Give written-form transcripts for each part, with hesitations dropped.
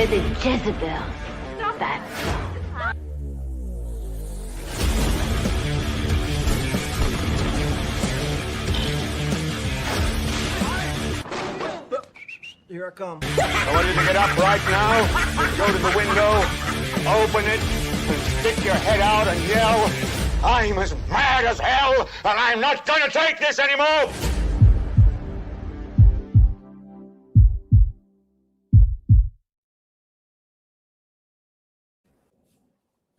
We're the Jezebels. That's all. Here I come. I want you to get up right now and go to the window, open it, and stick your head out and yell, "I'm as mad as hell, and I'm not gonna take this anymore!"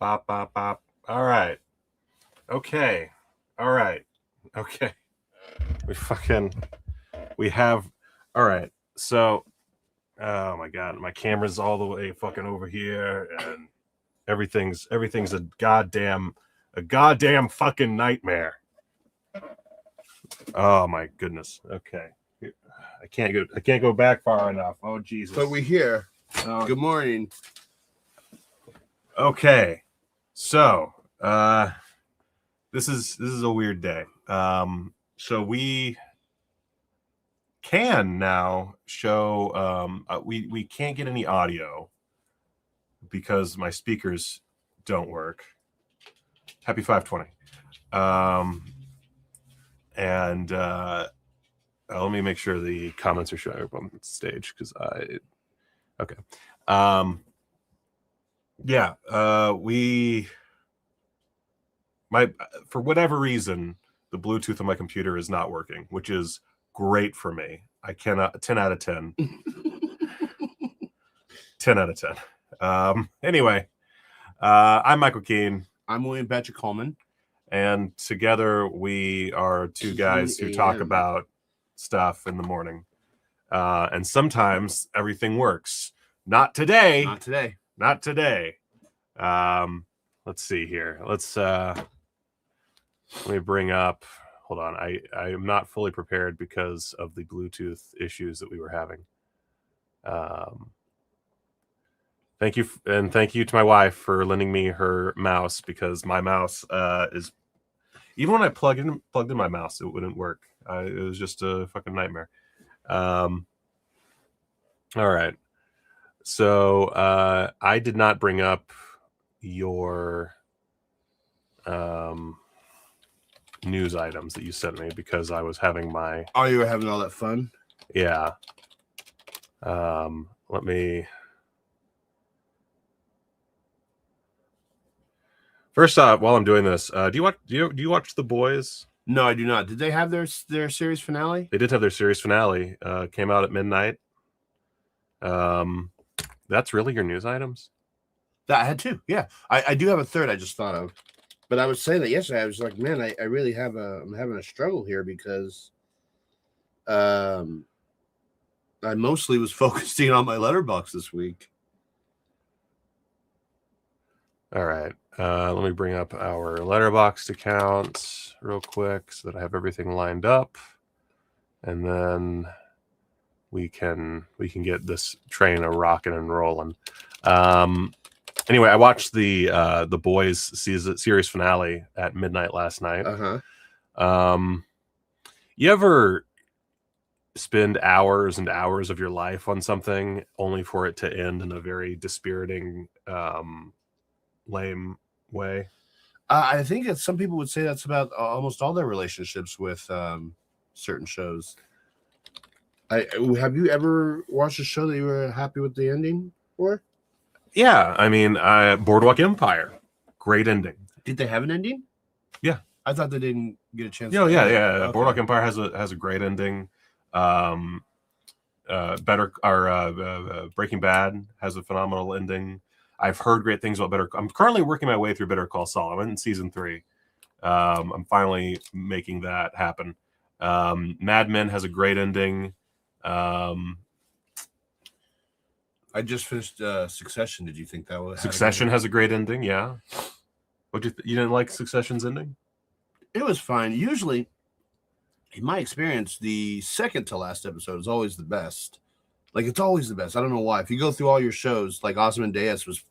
Bop, bop, bop. All right. Okay. All right. Okay. We have, all right. So, oh my God, my camera's all the way fucking over here, and everything's a goddamn fucking nightmare. Oh my goodness. Okay. I can't go back far enough. Oh Jesus. But we're here. Oh. Good morning. Okay. So, this is a weird day. So we can now show we can't get any audio because my speakers don't work. Happy 520. Let me make sure the comments are showing up on the stage because okay. For whatever reason, the Bluetooth on my computer is not working, which is great for me. I cannot 10 out of 10. 10 out of 10. Anyway, I'm Michael Keene. I'm William Patrick Coleman. And together we are two guys who talk about stuff in the morning. And sometimes everything works. Not today. Not today. Let's see here. Let me bring up, hold on. I am not fully prepared because of the Bluetooth issues that we were having. Thank you. And thank you to my wife for lending me her mouse, because my mouse is, even when I plugged in my mouse, it wouldn't work. It was just a fucking nightmare. All right. So I did not bring up your news items that you sent me because I was having my... Oh, you were having all that fun? Yeah. Let me... First off, while I'm doing this, do you watch The Boys? No, I do not. Did they have their series finale? They did have their series finale. Came out at midnight. That's really your news items? That I had two. Yeah, I do have a third. I just thought of, but I was saying that yesterday. I was like, man, I really I'm having a struggle here because, I mostly was focusing on my letterbox this week. All right. Let me bring up our Letterboxd account real quick so that I have everything lined up, and then we can get this train a rocking and rolling. Anyway, I watched the Boys series finale at midnight last night. You ever spend hours and hours of your life on something only for it to end in a very dispiriting, lame way? I think that some people would say that's about almost all their relationships with certain shows. Have you ever watched a show that you were happy with the ending for? Yeah, I mean, Boardwalk Empire, great ending. Did they have an ending? Yeah, I thought they didn't get a chance. Yeah. Okay. Boardwalk Empire has a great ending. Breaking Bad has a phenomenal ending. I've heard great things about I'm currently working my way through Better Call Saul. I'm in season 3. I'm finally making that happen. Mad Men has a great ending. I just finished Succession. Did you think that was Succession has a great ending? Yeah. You didn't like Succession's ending? It was fine. Usually, in my experience, the second to last episode is always the best. Like, it's always the best. I don't know why. If you go through all your shows, like Ozymandias was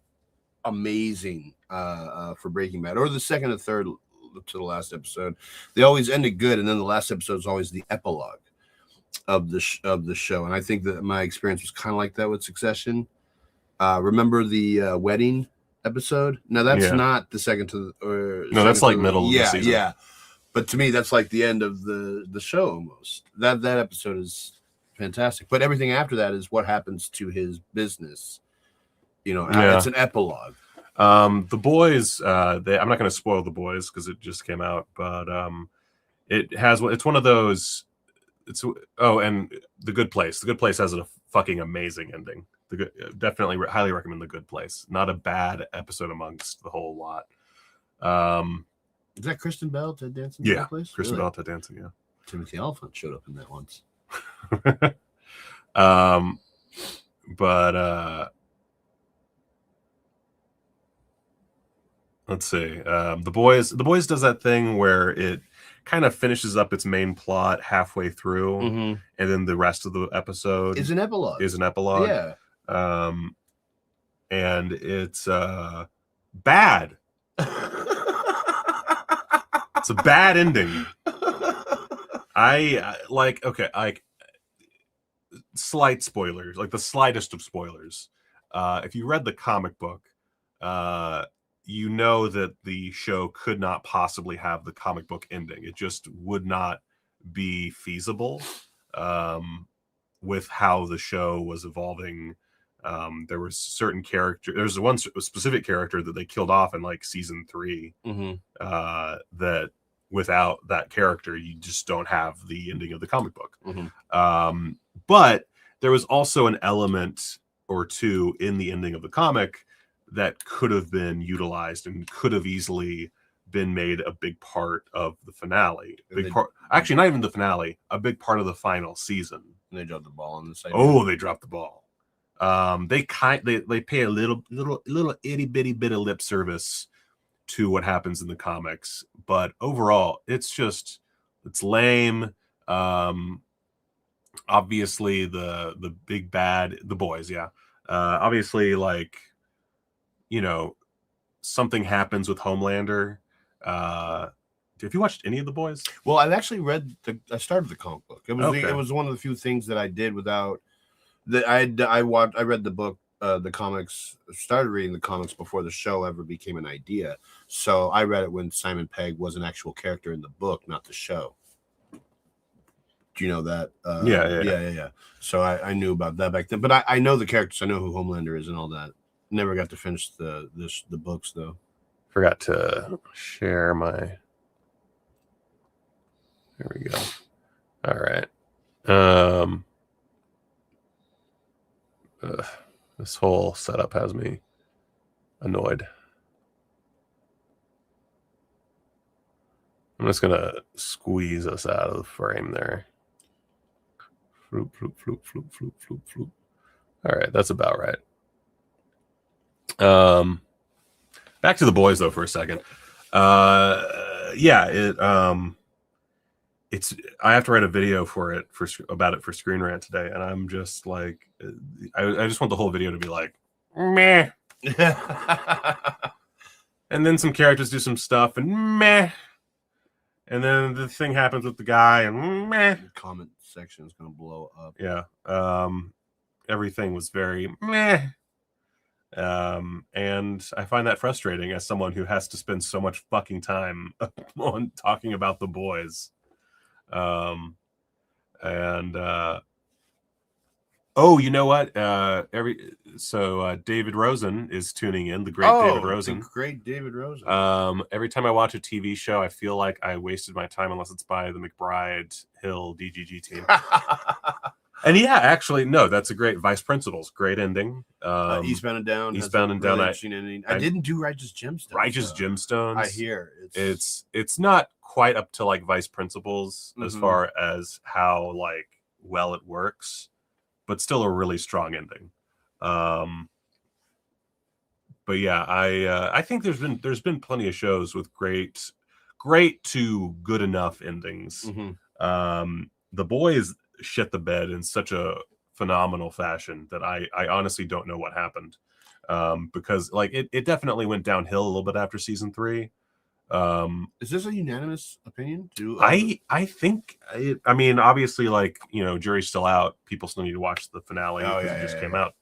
amazing for Breaking Bad, or the second and third to the last episode, they always ended good, and then the last episode is always the epilogue of the show. And I think that my experience was kind of like that with Succession. Remember the wedding episode? No, that's not the second to the. No, that's like middle of the season. Yeah. But to me, that's like the end of the show almost. That episode is fantastic. But everything after that is what happens to his business. You know, it's an epilogue. The boys, I'm not going to spoil The Boys because it just came out, but it's one of those. And The Good Place. The Good Place has a fucking amazing ending. Definitely highly recommend The Good Place. Not a bad episode amongst the whole lot. Is that Kristen Bell to Dancing? Yeah, Place? Kristen Bell to Dancing. Yeah, Timothy Olyphant showed up in that once. Let's see. The Boys does that thing where it kind of finishes up its main plot halfway through, and then the rest of the episode is an epilogue. Yeah. And it's bad. It's a bad ending. Slight spoilers, like the slightest of spoilers. If you read the comic book, you know that the show could not possibly have the comic book ending. It just would not be feasible with how the show was evolving. There was certain character. There's one specific character that they killed off in like season 3. That without that character, you just don't have the ending of the comic book. But there was also an element or two in the ending of the comic that could have been utilized and could have easily been made a big part of the finale. Actually, not even the finale, a big part of the final season. And they dropped the ball on the side. Oh, they dropped the ball. They pay a little itty bitty bit of lip service to what happens in the comics, but overall, it's lame. Obviously, the big bad, the boys, obviously, like, you know, something happens with Homelander. Have you watched any of The Boys? Well, I've actually I started the comic book. It was one of the few things that I did without that. I read the book, the comics, started reading the comics before the show ever became an idea. So I read it when Simon Pegg was an actual character in the book, not the show. Do you know that? Yeah. So I knew about that back then, but I know the characters. I know who Homelander is and all that. Never got to finish the books though. Forgot to share my. There we go. All right. This whole setup has me annoyed. I'm just gonna squeeze us out of the frame there. Floop, floop, floop, floop, floop, floop, floop. All right, that's about right. Back to The Boys though for a second. It's I have to write a video about it for Screen Rant today, and I'm just like, I just want the whole video to be like, meh, and then some characters do some stuff and meh, and then the thing happens with the guy and meh. The comment section is gonna blow up. Yeah. Everything was very meh. And I find that frustrating as someone who has to spend so much fucking time on talking about The Boys. You know what? David Rosen is tuning in. The great David Rosen. The great David Rosen. Every time I watch a TV show, I feel like I wasted my time unless it's by the McBride Hill DGG team. And yeah, actually, no, that's a great Vice Principals. Great ending. Eastbound and Down. Eastbound and Down. I didn't do Righteous Gemstones. Righteous Gemstones. I hear it's not quite up to like Vice Principals as far as how like well it works, but still a really strong ending. But yeah, I think there's been plenty of shows with great to good enough endings. The Boys shit the bed in such a phenomenal fashion that I honestly don't know what happened, because like it definitely went downhill a little bit after season 3. Is this a unanimous opinion too? I think I mean, obviously, like, you know, jury's still out. People still need to watch the finale because it just came out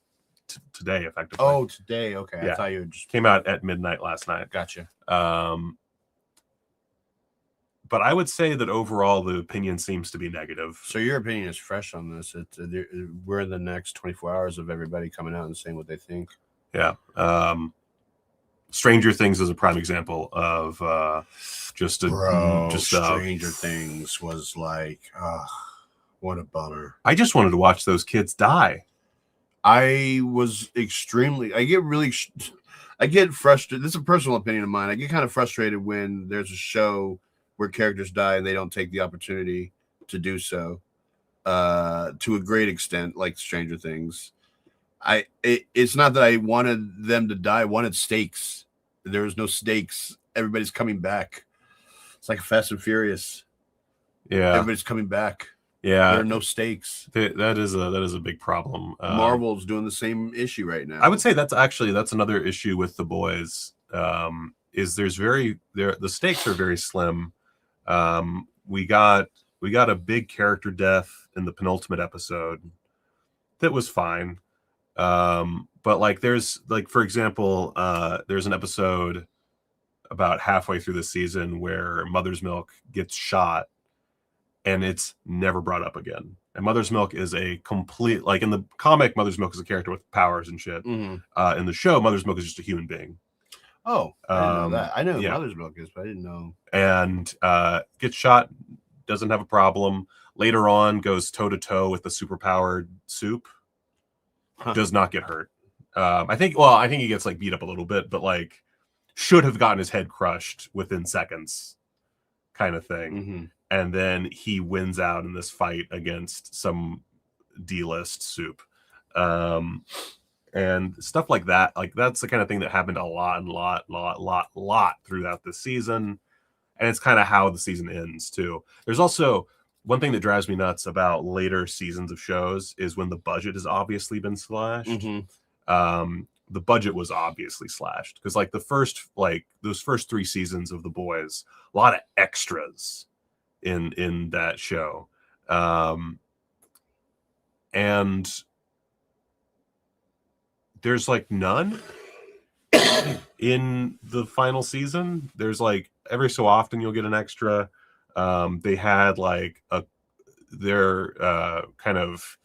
today, effectively. Oh, today. Okay. Yeah. I thought you were just came out at midnight last night. Gotcha. But I would say that overall the opinion seems to be negative. So your opinion is fresh on this. We're in the next 24 hours of everybody coming out and saying what they think. Yeah. Stranger Things is a prime example of Stranger Things was like, what a bummer. I just wanted to watch those kids die. I get frustrated. This is a personal opinion of mine. I get kind of frustrated when there's a show where characters die and they don't take the opportunity to do so to a great extent, like Stranger Things. It's not that I wanted them to die. I wanted stakes. There was no stakes. Everybody's coming back. It's like Fast and Furious. Yeah, everybody's coming back. Yeah, there are no stakes. That is a big problem. Marvel's doing the same issue right now. I would say that's another issue with The Boys. Is the stakes are very slim. We got a big character death in the penultimate episode that was fine. But like for example, there's an episode about halfway through the season where Mother's Milk gets shot and it's never brought up again. And Mother's Milk is a complete, like in the comic, Mother's Milk is a character with powers and shit. Mm-hmm. In the show, Mother's Milk is just a human being. Oh, I didn't know that. I know who Mother's Milk is, but I didn't know. And gets shot, doesn't have a problem. Later on, goes toe-to-toe with the superpowered Soup. Does not get hurt. I think he gets like beat up a little bit, but like should have gotten his head crushed within seconds kind of thing. Mm-hmm. And then he wins out in this fight against some D-list Soup. And stuff like that. Like that's the kind of thing that happened a lot throughout the season. And it's kind of how the season ends too. There's also one thing that drives me nuts about later seasons of shows is when the budget has obviously been slashed. Mm-hmm. The budget was obviously slashed because like those first 3 seasons of The Boys, a lot of extras in that show. And there's like none in the final season. There's like every so often you'll get an extra. They had like their kind of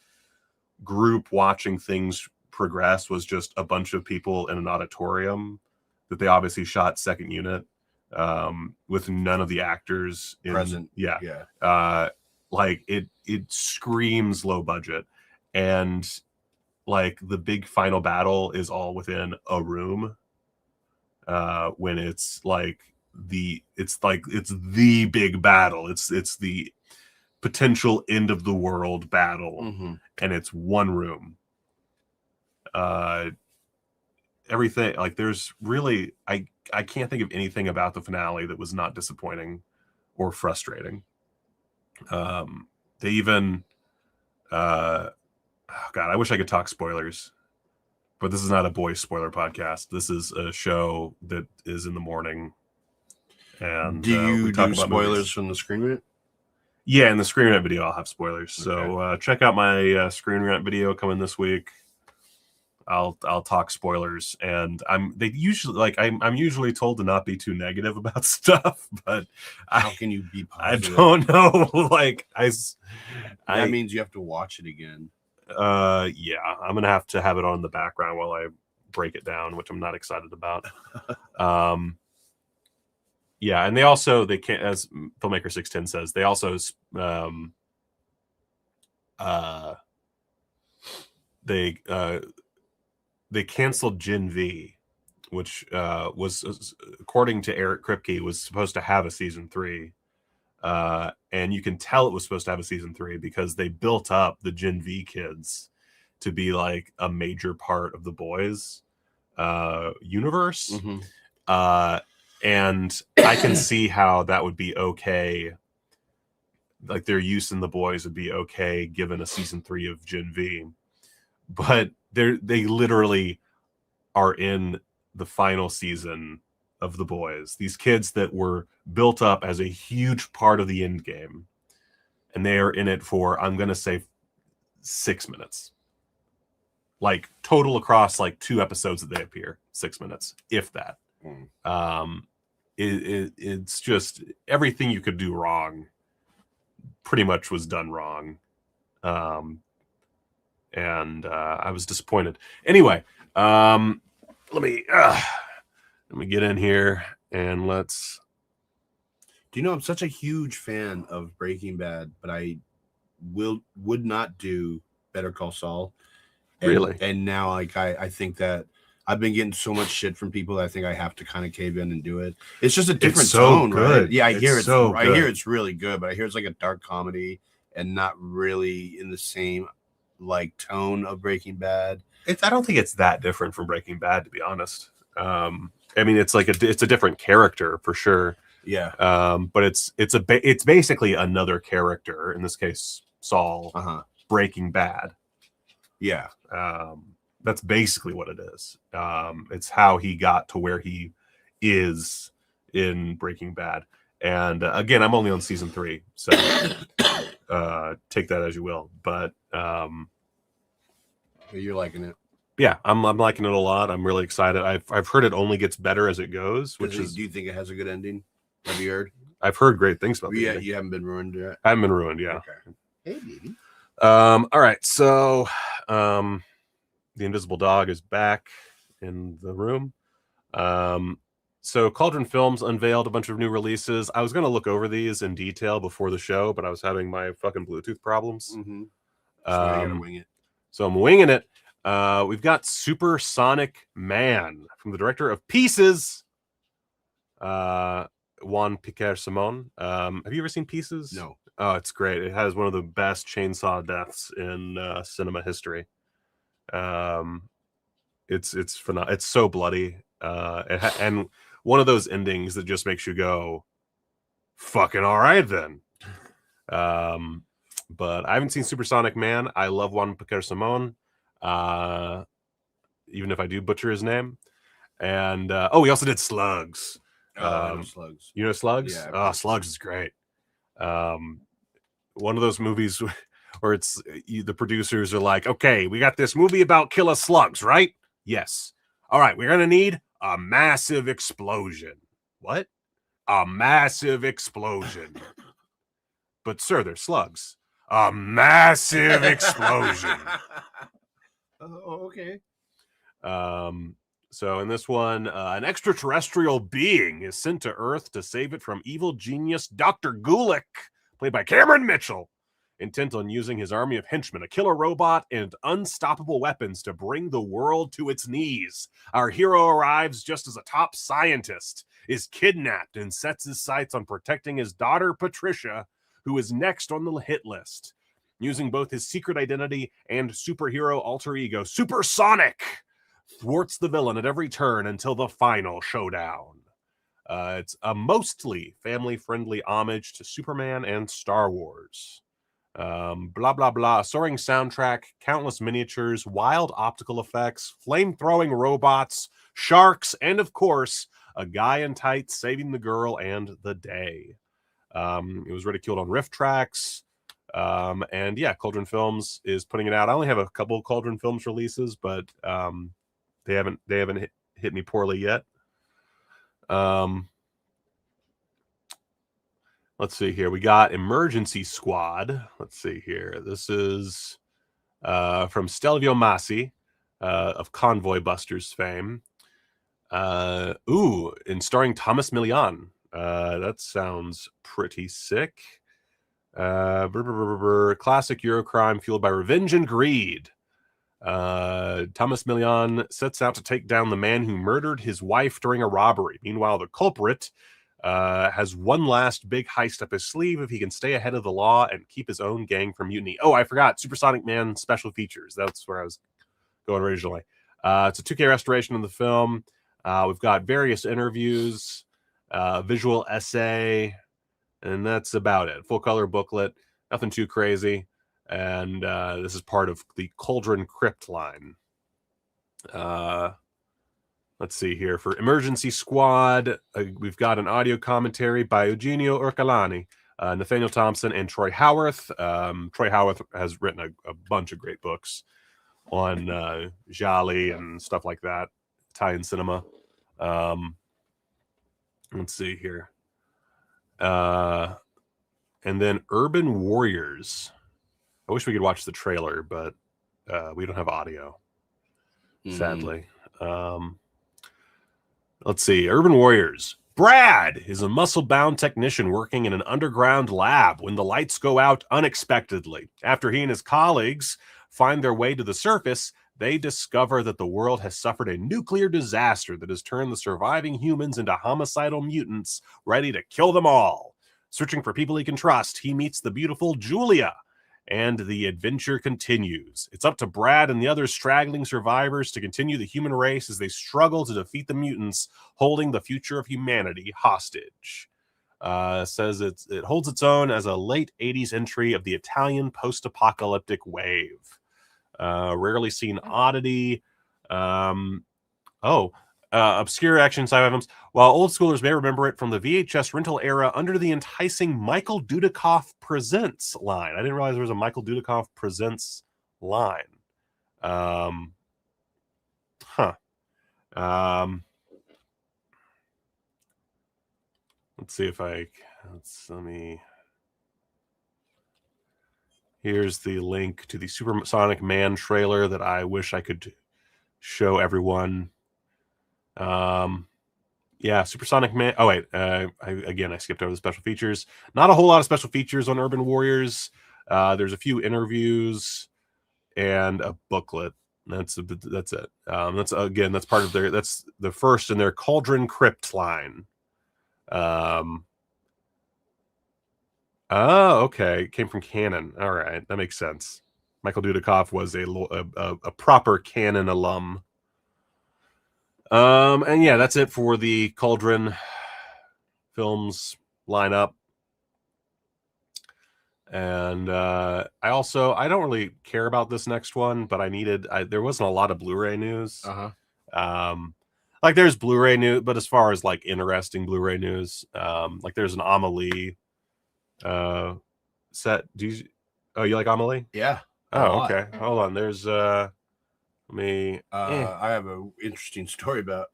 group watching things progress was just a bunch of people in an auditorium that they obviously shot second unit with none of the actors present. Yeah. Like it screams low budget, and like the big final battle is all within a room when it's the big battle. It's the potential end of the world battle. Mm-hmm. And it's one room. Everything like there's really I can't think of anything about the finale that was not disappointing or frustrating. They even oh God, I wish I could talk spoilers, but this is not a Boys spoiler podcast. This is a show that is in the morning. And do you do spoilers movies from the Screen Rant? Yeah, in the Screen Rant video, I'll have spoilers. Okay. So check out my Screen Rant video coming this week. I'll talk spoilers, and I'm usually told to not be too negative about stuff, but how can you be positive? I don't know. Like that means you have to watch it again. Yeah, I'm gonna have to have it on in the background while I break it down, which I'm not excited about. Yeah, and they can't, as filmmaker 610 says, they also they canceled Gen V, which was, according to Eric Kripke, was supposed to have a season 3. And you can tell it was supposed to have a season 3 because they built up the Gen V kids to be like a major part of the Boys universe. Mm-hmm. And I can see how that would be okay. Like their use in the Boys would be okay given a season 3 of Gen V. But they literally are in the final season of the Boys. These kids that were built up as a huge part of the end game. And they are in it for, I'm going to say, 6 minutes. like total across like 2 episodes that they appear, 6 minutes, if that. It's just everything you could do wrong pretty much was done wrong. And I was disappointed. Anyway, let me get in here and let's. Do you know I'm such a huge fan of Breaking Bad, but I would not do Better Call Saul. Really? And now, like, I think that I've been getting so much shit from people that I think I have to kind of cave in and do it. It's just a different tone, good. Right? Yeah, I hear it's so I hear it's really good, but I hear it's like a dark comedy and not really in the same like tone of Breaking Bad. I don't think it's that different from Breaking Bad, to be honest. I mean, it's like it's a different character for sure. Yeah. But it's basically another character, in this case, Saul, Breaking Bad. Yeah. That's basically what it is. It's how he got to where he is in Breaking Bad. And again, I'm only on season 3, so take that as you will. But you're liking it. Yeah, I'm liking it a lot. I'm really excited. I've heard it only gets better as it goes. Do you think it has a good ending? Have you heard? I've heard great things about it. Yeah, you haven't been ruined yet. I haven't been ruined, yeah. Okay. Hey, baby. All right, so the Invisible Dog is back in the room. So Cauldron Films unveiled a bunch of new releases. I was going to look over these in detail before the show, but I was having my fucking Bluetooth problems. Mm-hmm. So I gotta wing it. So I'm winging it. We've got Supersonic Man from the director of Pieces, Juan Piquer Simon. Have you ever seen Pieces? No. Oh, it's great. It has one of the best chainsaw deaths in cinema history. It's phenomenal. It's so bloody. And one of those endings that just makes you go, fucking all right then. But I haven't seen Supersonic Man. I love Juan Piquer Simon, even if I do butcher his name. And he also did Slugs. I know Slugs. You know Slugs? Yeah. Oh, Slugs is great. One of those movies where the producers are like, okay, we got this movie about killer slugs, right? Yes. All right, we're gonna need a massive explosion. What? A massive explosion. But sir, they're slugs. A massive explosion. Oh, okay. So in this one, an extraterrestrial being is sent to Earth to save it from evil genius Dr. Gulick, played by Cameron Mitchell, intent on using his army of henchmen, a killer robot, and unstoppable weapons to bring the world to its knees. Our hero arrives just as a top scientist is kidnapped and sets his sights on protecting his daughter, Patricia, who is next on the hit list. Using both his secret identity and superhero alter ego, Supersonic, thwarts the villain at every turn until the final showdown. It's a mostly family-friendly homage to Superman and Star Wars. Blah, blah, blah. A soaring soundtrack, countless miniatures, wild optical effects, flame-throwing robots, sharks, and, of course, a guy in tights saving the girl and the day. It was ridiculed on Riff Tracks. And yeah, Cauldron Films is putting it out. I only have a couple of Cauldron Films releases, but they haven't hit me poorly yet. Let's see here. We got Emergency Squad. Let's see here. This is from Stelvio Massi of Convoy Busters fame. And starring Thomas Milian. That sounds pretty sick. Classic Eurocrime fueled by revenge and greed. Thomas Milian sets out to take down the man who murdered his wife during a robbery. Meanwhile, the culprit has one last big heist up his sleeve if he can stay ahead of the law and keep his own gang from mutiny. Oh, I forgot. Supersonic Man special features. That's where I was going originally. It's a 2K restoration of the film. We've got various interviews, visual essay, and that's about it. Full color booklet, nothing too crazy. And this is part of the Cauldron Crypt line. Let's see here. For Emergency Squad, we've got an audio commentary by Eugenio Urcalani, Nathaniel Thompson, and Troy Howarth. Troy Howarth has written a bunch of great books. on Jolly and stuff like that, Italian cinema. Let's see here. And then Urban Warriors. I wish we could watch the trailer, but we don't have audio, sadly. Let's see. Urban Warriors. Brad is a muscle-bound technician working in an underground lab when the lights go out unexpectedly. After he and his colleagues find their way to the surface, they discover that the world has suffered a nuclear disaster that has turned the surviving humans into homicidal mutants ready to kill them all. Searching for people he can trust, he meets the beautiful Julia, and the adventure continues. It's up to Brad and the other straggling survivors to continue the human race as they struggle to defeat the mutants holding the future of humanity hostage. Says it holds its own as a late 80s entry of the Italian post-apocalyptic wave. Rarely seen oddity. Obscure action sci-fi films. While old schoolers may remember it from the VHS rental era under the enticing Michael Dudikoff Presents line. I didn't realize there was a Michael Dudikoff Presents line. Let's see if let me. Here's the link to the Supersonic Man trailer that I wish I could show everyone. Supersonic Man. Oh wait, I skipped over the special features. Not a whole lot of special features on Urban Warriors. There's a few interviews and a booklet. That's it. That's part of that's the first in their Cauldron Crypt line. Oh, okay. It came from Canon. All right, that makes sense. Michael Dudikoff was a proper Canon alum. And yeah, that's it for the Cauldron Films lineup. And I don't really care about this next one, but there wasn't a lot of Blu-ray news. Like there's Blu-ray news, but as far as like interesting Blu-ray news, like there's an Amelie set. You like Amelie? Yeah. Oh, okay. Hold on. There's I have an interesting story about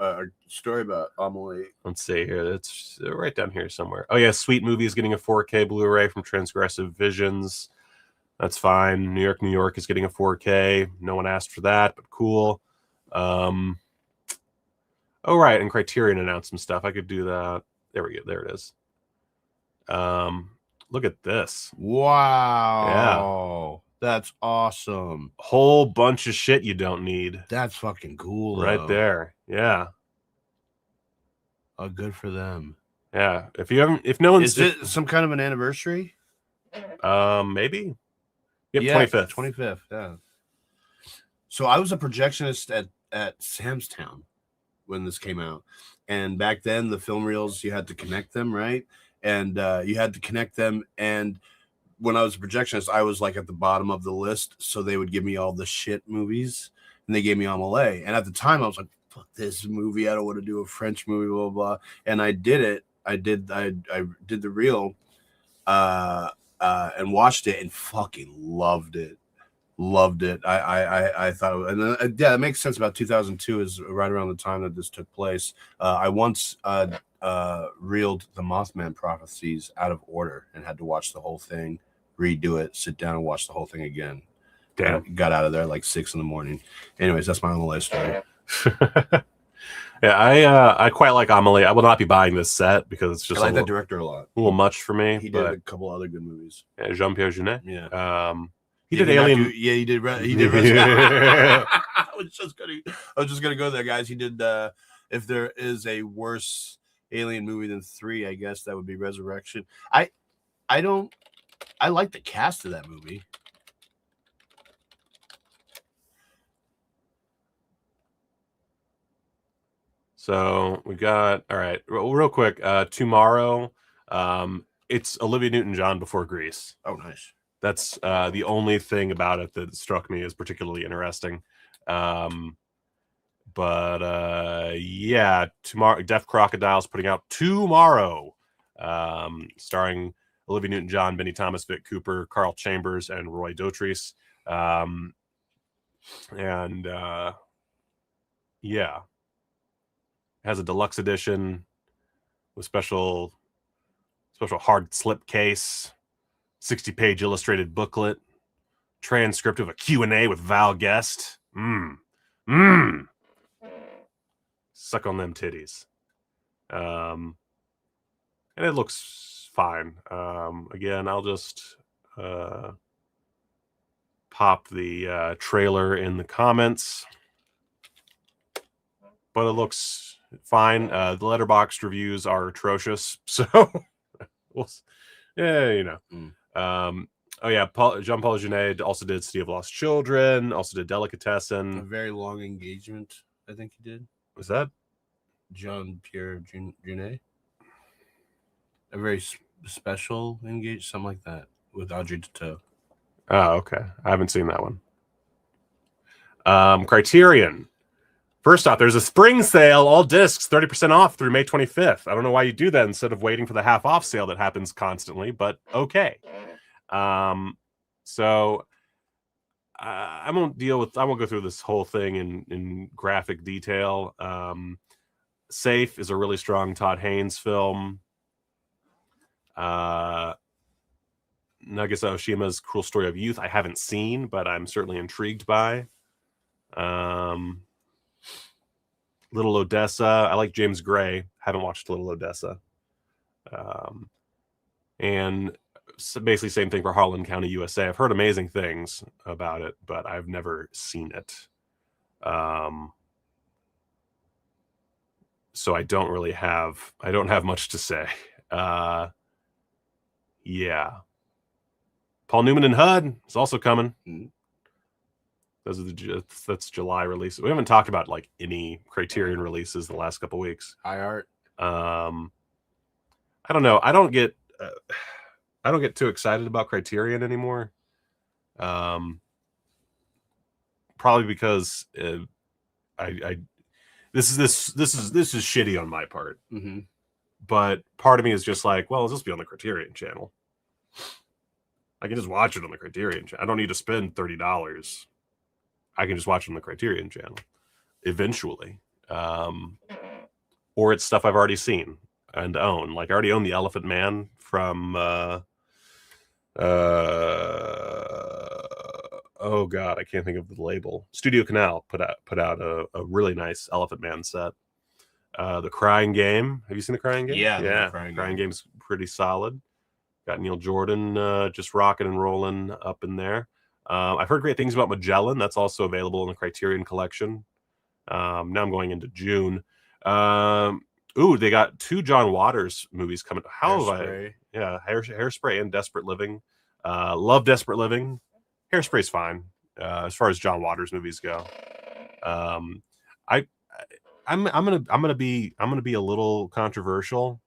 Amelie. Let's see here. That's right down here somewhere. Oh yeah, Sweet Movie is getting a 4K Blu-ray from Transgressive Visions. That's fine. New York is getting a 4K. No one asked for that, but cool. Oh right, and Criterion announced some stuff. I could do that. There we go. There it is. Look at this. Wow. Yeah. That's awesome. Whole bunch of shit you don't need. That's fucking cool. Right there. Yeah. Oh, good for them. Yeah. If no one's. Is it some kind of an anniversary? Maybe. Yep, yeah, 25th. 25th, yeah. So I was a projectionist at Sam's Town when this came out. And back then, the film reels, you had to connect them, right? And you had to connect them. And when I was a projectionist, I was like at the bottom of the list. So they would give me all the shit movies. And they gave me Amelie. And at the time, I was like, fuck this movie. I don't want to do a French movie, blah, blah, blah. And I did it. I did the reel and watched it and fucking loved it. I thought, and yeah, it makes sense. About 2002 is right around the time that this took place. I once reeled the Mothman Prophecies out of order and had to watch the whole thing, redo it, sit down and watch the whole thing again. Damn. Got out of there like 6 a.m. Anyways, that's my Amelie story. Yeah, I quite like Amelie. I will not be buying this set because it's just I like that director a lot. A little much for me. He did a couple other good movies. Yeah, Jean-Pierre Jeunet. Yeah. He did Alien. He did. I was just gonna go there, guys. He did. If there is a worse Alien movie than 3, I guess that would be Resurrection. I like the cast of that movie. So we got, all right, real quick. Tomorrow, it's Olivia Newton-John before Grease. Oh, nice. That's the only thing about it that struck me as particularly interesting. Yeah, tomorrow, Deaf Crocodile's putting out tomorrow, starring Olivia Newton-John, Benny Thomas, Vic Cooper, Carl Chambers, and Roy Dotrice. And yeah, it has a deluxe edition with special hard slip case, 60-page illustrated booklet, transcript of a Q&A with Val Guest. Suck on them titties. And it looks fine. Again, I'll just pop the trailer in the comments. But it looks fine. The Letterboxd reviews are atrocious. So, yeah, you know. Oh, yeah. Jean-Paul Jeunet also did City of Lost Children, also did Delicatessen. A very long engagement, I think he did. Was that Jean-Pierre Jeunet? A very special engagement, something like that, with Audrey Tautou. Oh, okay. I haven't seen that one. Criterion. First off, there's a spring sale, all discs, 30% off through May 25th. I don't know why you do that instead of waiting for the half off sale that happens constantly, but okay. So I won't go through this whole thing in graphic detail. Safe is a really strong Todd Haynes film. Nagisa Oshima's Cruel Story of Youth I haven't seen, but I'm certainly intrigued by. Little Odessa. I like James Gray. Haven't watched Little Odessa. And basically same thing for Harlan County, USA. I've heard amazing things about it, but I've never seen it. So I don't have much to say. Yeah. Paul Newman and HUD is also coming. That's July release. We haven't talked about like any Criterion releases the last couple weeks. High Art. I don't know. I don't get too excited about Criterion anymore. Probably because this is shitty on my part. Mm-hmm. But part of me is just like, well, it'll just be on the Criterion channel. I can just watch it on the Criterion channel. I don't need to spend $30. I can just watch it on the Criterion channel eventually. Or it's stuff I've already seen and own. Like I already own The Elephant Man from oh god, I can't think of the label. Studio Canal put out a really nice Elephant Man set. The Crying Game. Have you seen The Crying Game? Yeah. Crying Game's pretty solid. Got Neil Jordan just rocking and rolling up in there. I've heard great things about Magellan. That's also available in the Criterion collection. Now I'm going into June. They got 2 John Waters movies coming. Hairspray and Desperate Living. Love Desperate Living. Hairspray's fine as far as John Waters movies go. I'm gonna be a little controversial,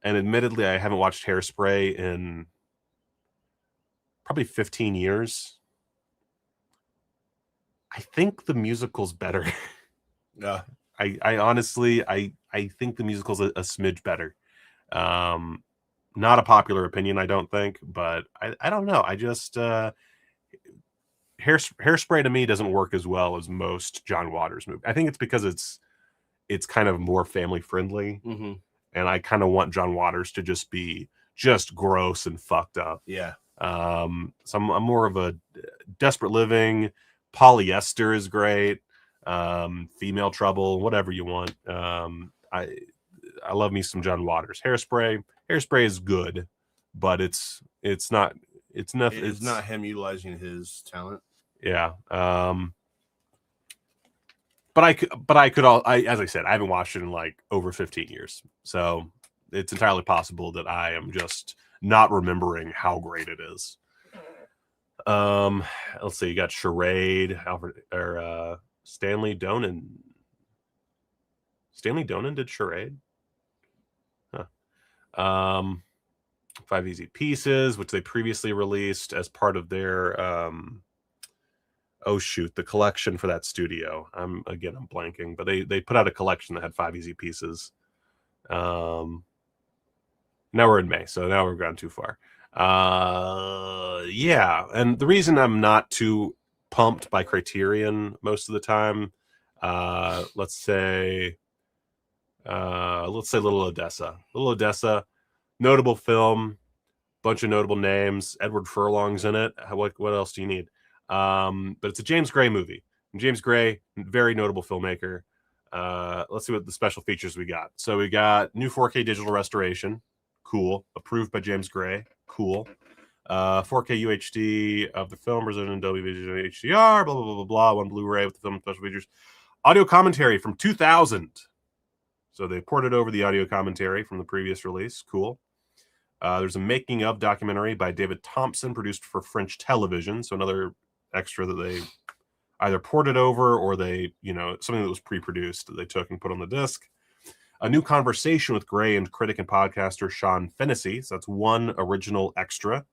and admittedly, I haven't watched Hairspray in probably 15 years. I think the musical's better. Yeah, I honestly think the musical's a smidge better. Not a popular opinion, I don't think, but I don't know. I just Hairspray to me doesn't work as well as most John Waters movies. I think it's because it's kind of more family friendly, mm-hmm. and I kind of want John Waters to just be gross and fucked up. Yeah. So I'm more of a Desperate Living. Polyester is great. Female Trouble, whatever you want. I love me some John Waters. Hairspray is good, but it's not him utilizing his talent. Yeah. But I could as I said, I haven't watched it in like over 15 years. So it's entirely possible that I am just not remembering how great it is. Let's see, you got Charade, Stanley Donen. Stanley Donen did Charade. Huh. 5 Easy Pieces, which they previously released as part of their the collection for that studio. I'm blanking, but they put out a collection that had 5 Easy Pieces. Now we're in May, so now we've gone too far. Yeah, and the reason I'm not too pumped by Criterion most of the time. Let's say Little Odessa. Little Odessa, notable film, bunch of notable names. Edward Furlong's in it. What else do you need? But it's a James Gray movie. And James Gray, very notable filmmaker. Let's see what the special features we got. So we got new 4K digital restoration. Cool. Approved by James Gray. Cool. 4K UHD of the film, presented in Dolby Vision HDR, blah, blah, blah, blah, blah. One Blu-ray with the film special features. Audio commentary from 2000. So they ported over the audio commentary from the previous release. Cool. There's a making of documentary by David Thompson, produced for French television. So another extra that they either ported over or they, something that was pre-produced that they took and put on the disc. A new conversation with Gray and critic and podcaster Sean Fennessy. So that's one original extra.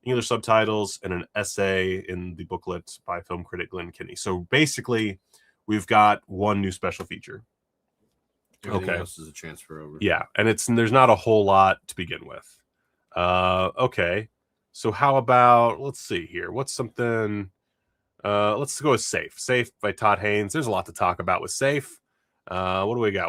English subtitles and an essay in the booklet by film critic Glenn Kinney. So basically, we've got one new special feature. Everything else is a transfer over. Yeah, and there's not a whole lot to begin with. Okay, so how about, let's see here. What's something? Let's go with Safe. Safe by Todd Haynes. There's a lot to talk about with Safe. What do we got?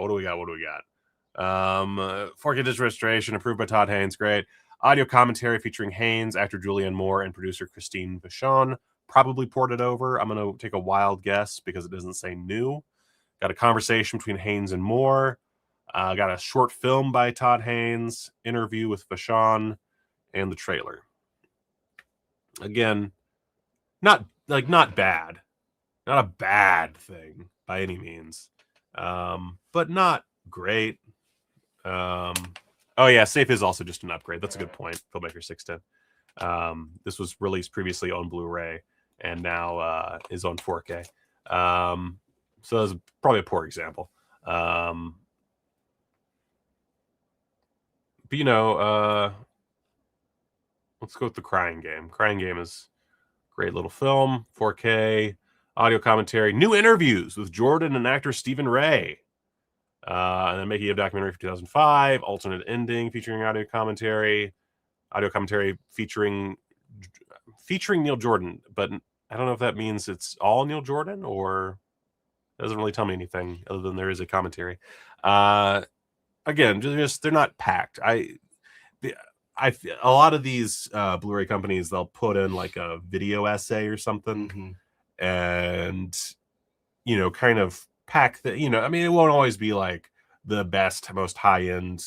4K digital restoration approved by Todd Haynes. Great. Audio commentary featuring Haynes, actor Julianne Moore, and producer Christine Vachon. Probably ported over. I'm going to take a wild guess because it doesn't say new. Got a conversation between Haynes and Moore. Got a short film by Todd Haynes, interview with Vachon, and the trailer. Again, not bad. Not a bad thing by any means. But not great. Oh yeah, Safe is also just an upgrade. That's a good point. Filmmaker 610. This was released previously on Blu-ray and now is on 4K. So that's probably a poor example. But let's go with The Crying Game. Crying Game is a great little film, 4K, audio commentary, new interviews with Jordan and actor Stephen Ray. And then making a documentary for 2005, alternate ending featuring audio commentary featuring Neil Jordan. But I don't know if that means it's all Neil Jordan or it doesn't really tell me anything other than there is a commentary. Again, just they're not packed. A lot of these Blu-ray companies, they'll put in like a video essay or something, and kind of pack that. It won't always be like the best, most high-end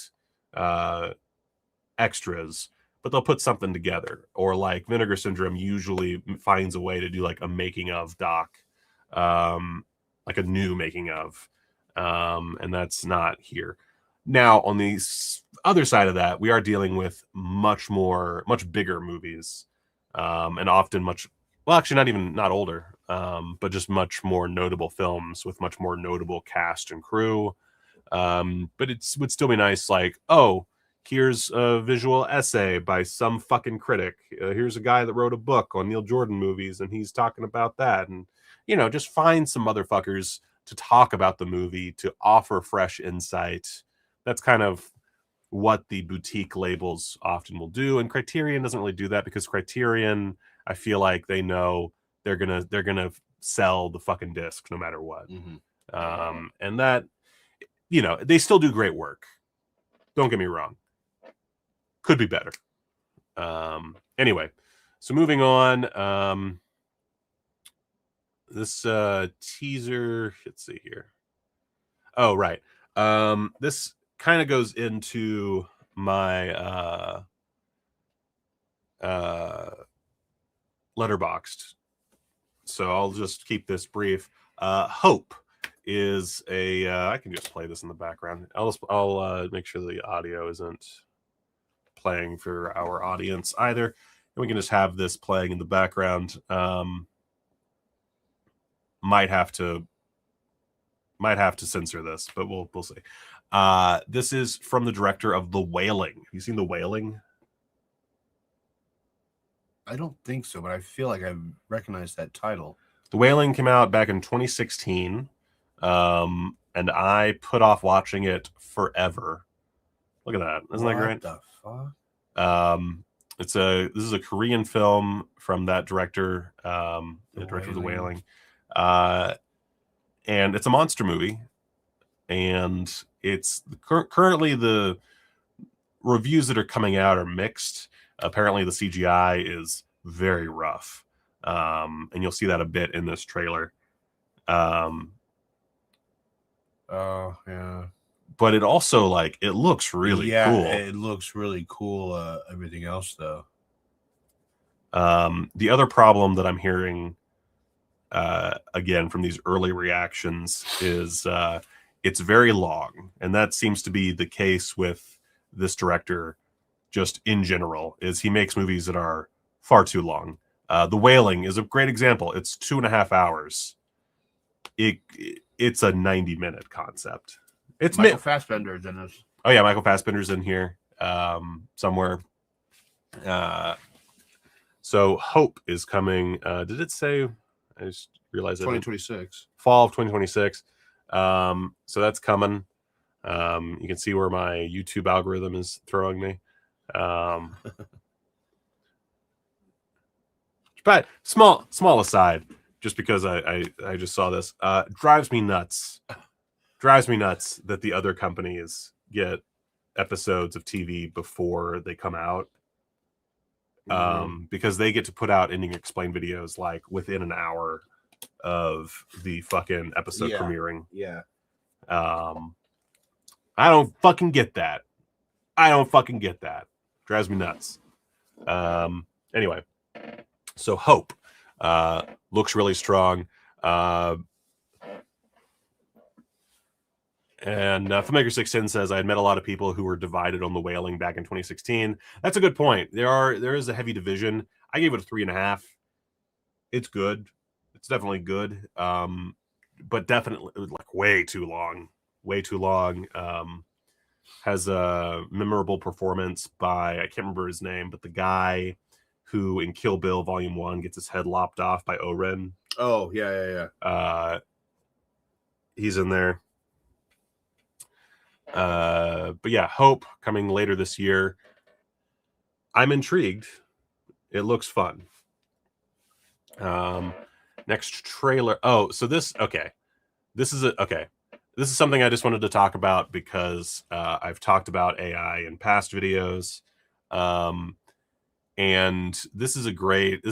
extras, but they'll put something together. Or like Vinegar Syndrome usually finds a way to do like a making of doc, like a new making of, and that's not here. Now, on the other side of that, we are dealing with much bigger movies, and often not older, but just much more notable films with much more notable cast and crew. But it would still be nice, like, oh, here's a visual essay by some fucking critic. Here's a guy that wrote a book on Neil Jordan movies, and he's talking about that. And, just find some motherfuckers to talk about the movie, to offer fresh insight. That's kind of what the boutique labels often will do. And Criterion doesn't really do that because Criterion, I feel like they know they're gonna sell the fucking disc no matter what. And that, they still do great work. Don't get me wrong. Could be better. Anyway, so moving on. This teaser, let's see here. Oh, right. This kind of goes into my Letterboxd. So I'll just keep this brief. Hope is I can just play this in the background. I'll make sure the audio isn't playing for our audience either. And we can just have this playing in the background. Might have to censor this, but we'll see. This is from the director of The Wailing. Have you seen The Wailing? I don't think so, but I feel like I recognize that title. The Wailing came out back in 2016, and I put off watching it forever. Look at that. Isn't that great? What the fuck? This is a Korean film from that director, the director of The Wailing. And it's a monster movie. And it's currently the reviews that are coming out are mixed. Apparently the CGI is very rough. And you'll see that a bit in this trailer. Oh, yeah. But it also, like, it looks really cool. It looks really cool. Everything else, though. The other problem that I'm hearing, again, from these early reactions is it's very long. And that seems to be the case with this director just in general, is he makes movies that are far too long. The Wailing is a great example. It's 2.5 hours. It's a 90-minute concept. It's Michael Fassbender's in this. Oh yeah, Michael Fassbender's in here somewhere. So Hope is coming. Did it say? I just realized 2026. Fall of 2026. So that's coming. You can see where my YouTube algorithm is throwing me. But small aside, just because I just saw this, drives me nuts that the other companies get episodes of TV before they come out. Because they get to put out ending explain videos like within an hour of the fucking episode premiering. Yeah. I don't fucking get that. Drives me nuts. Anyway, so Hope looks really strong. And Filmmaker 610 says, I had met a lot of people who were divided on The Wailing back in 2016. That's a good point. There is a heavy division. I gave it a 3.5. It's good. It's definitely good. But definitely like way too long. Has a memorable performance by, I can't remember his name, but the guy who in Kill Bill Volume 1 gets his head lopped off by Oren. Oh, yeah. He's in there. But yeah, Hope coming later this year. I'm intrigued. It looks fun. Next trailer. Oh, so this is something I just wanted to talk about because I've talked about AI in past videos. And this is a great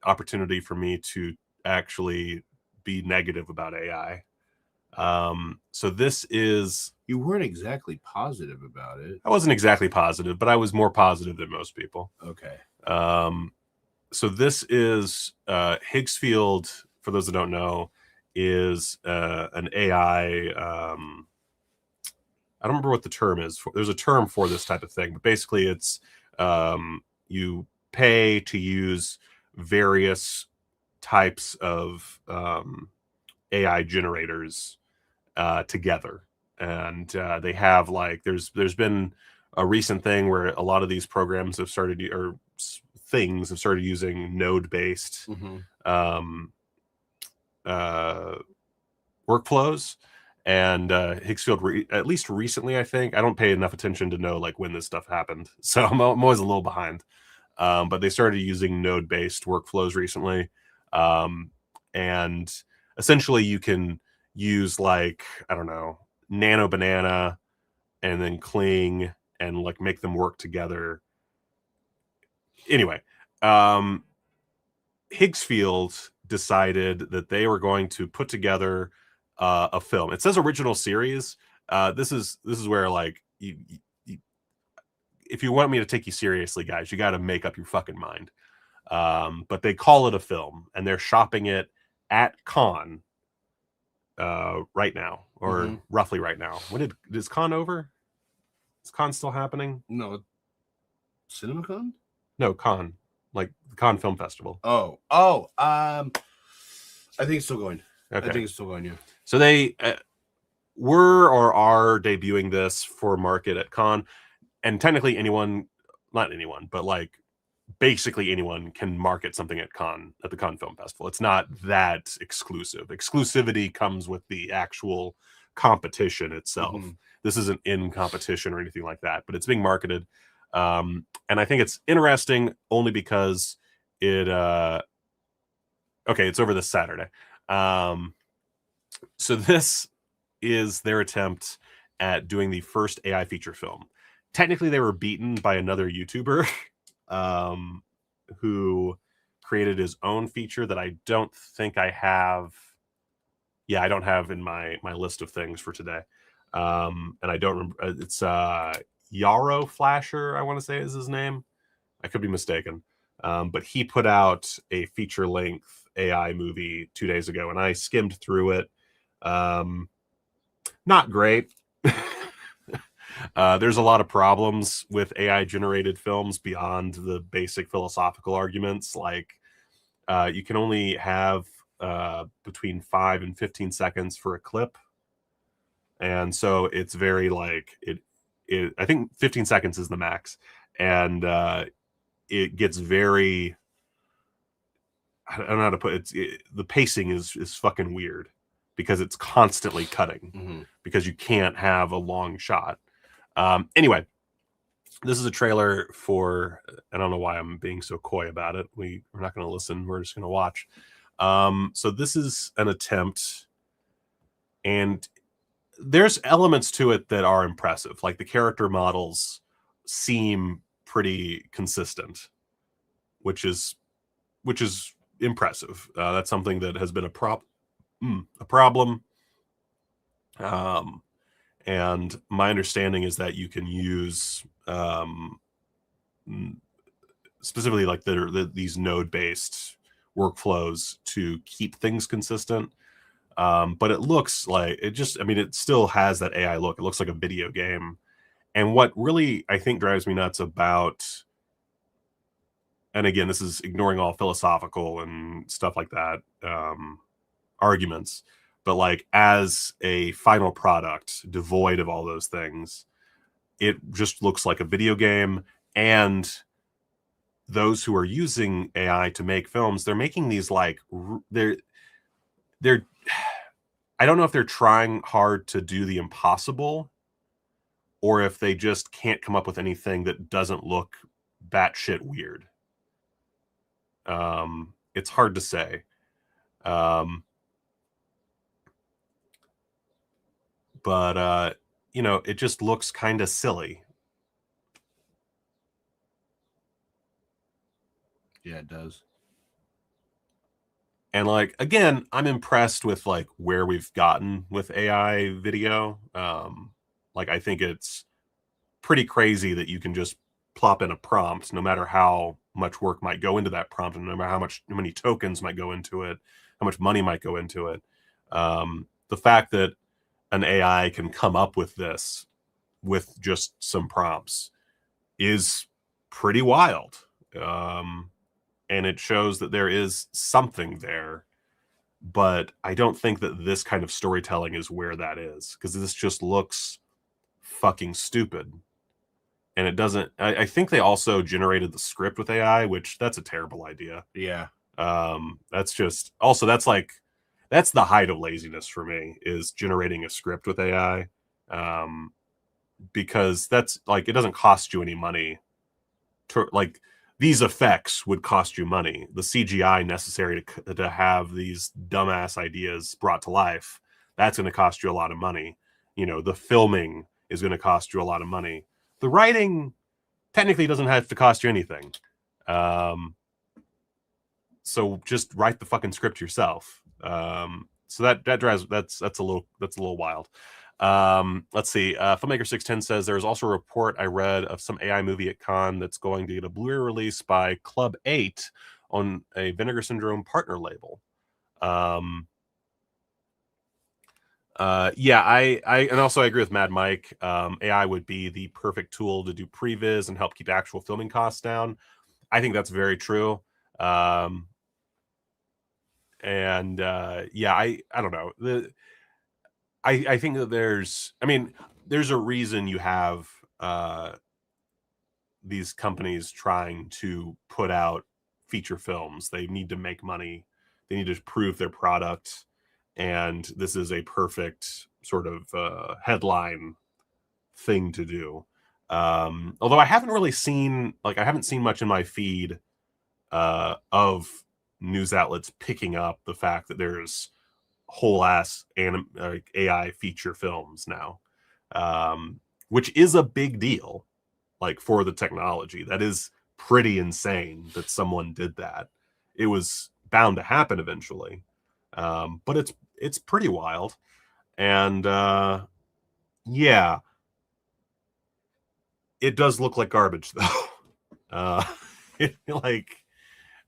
opportunity for me to actually be negative about AI. So this is... You weren't exactly positive about it. I wasn't exactly positive, but I was more positive than most people. Okay. So this is Higgsfield, for those that don't know, is an AI... I don't remember what the term is. There's a term for this type of thing, but basically it's you pay to use various types of AI generators together. And they have like there's been a recent thing where a lot of these programs have started using node-based workflows. And Higgsfield, at least recently, I think, I don't pay enough attention to know like when this stuff happened, so I'm always a little behind. But they started using node-based workflows recently, and essentially you can use like, I don't know, Nano Banana and then Kling and like make them work together. Anyway, Higgsfield decided that they were going to put together a film. It says original series. This is where like if you want me to take you seriously, guys, you got to make up your fucking mind. But they call it a film, and they're shopping it at Con right now, or roughly right now. Is Con over? Is Con still happening? No. CinemaCon? No, Con. Like the Con Film Festival. I think it's still going. Okay. I think it's still going, yeah. So they were or are debuting this for market at Con, and technically not anyone, but like basically anyone can market something at the Con Film Festival. It's not that exclusive. Exclusivity comes with the actual competition itself. This isn't in competition or anything like that, but it's being marketed. And I think it's interesting only because it it's over this Saturday. So this is their attempt at doing the first AI feature film. Technically, they were beaten by another YouTuber who created his own feature that I don't think I have. Yeah, I don't have in my list of things for today. And I don't remember. It's Yarrow Flasher, I want to say is his name. I could be mistaken. But he put out a feature-length AI movie 2 days ago, and I skimmed through it. Not great. There's a lot of problems with AI-generated films beyond the basic philosophical arguments. Like, you can only have between 5 and 15 seconds for a clip. And so it's very like I think 15 seconds is the max. And it gets very, I don't know how to put it. The pacing is fucking weird because it's constantly cutting because you can't have a long shot. Anyway, this is a trailer for, I don't know why I'm being so coy about it. We're not going to listen. We're just going to watch. So this is an attempt, and there's elements to it that are impressive. Like the character models seem pretty consistent, which is impressive. That's something that has been a problem. And my understanding is that you can use specifically like these node-based workflows to keep things consistent. But it looks like it still has that AI look. It looks like a video game. And what really I think drives me nuts about, and again, this is ignoring all philosophical and stuff like that arguments, but like as a final product devoid of all those things, it just looks like a video game. And those who are using AI to make films, they're making these like they're I don't know if they're trying hard to do the impossible or if they just can't come up with anything that doesn't look batshit weird. It's hard to say. But it just looks kind of silly. Yeah, it does. And like, again, I'm impressed with like where we've gotten with AI video. Like, I think it's pretty crazy that you can just plop in a prompt, no matter how much work might go into that prompt, and no matter how many tokens might go into it, how much money might go into it. The fact that an AI can come up with this with just some prompts is pretty wild. And it shows that there is something there, but I don't think that this kind of storytelling is where that is, because this just looks fucking stupid. And it doesn't, I think they also generated the script with AI, which that's a terrible idea. Yeah. That's just, also that's the height of laziness for me, is generating a script with AI. Because that's like, it doesn't cost you any money to, like, these effects would cost you money. The CGI necessary to have these dumbass ideas brought to life, that's going to cost you a lot of money. The filming is going to cost you a lot of money. The writing technically doesn't have to cost you anything. So just write the fucking script yourself. So that drives, that's a little wild. Let's see. Filmmaker 610 says there's also a report I read of some AI movie at Con that's going to get a Blu-ray release by Club 8 on a Vinegar Syndrome partner label. Yeah, I and also I agree with Mad Mike. AI would be the perfect tool to do previs and help keep actual filming costs down. I think that's very true. And yeah, I don't know. I think that there's a reason you have these companies trying to put out feature films. They need to make money. They need to prove their product. And this is a perfect sort of headline thing to do. Although I haven't really seen, like, I haven't seen much in my feed of news outlets picking up the fact that there's whole ass AI feature films now, which is a big deal, like, for the technology. That is pretty insane that someone did that. It was bound to happen eventually, but it's pretty wild. And yeah, it does look like garbage though. Like,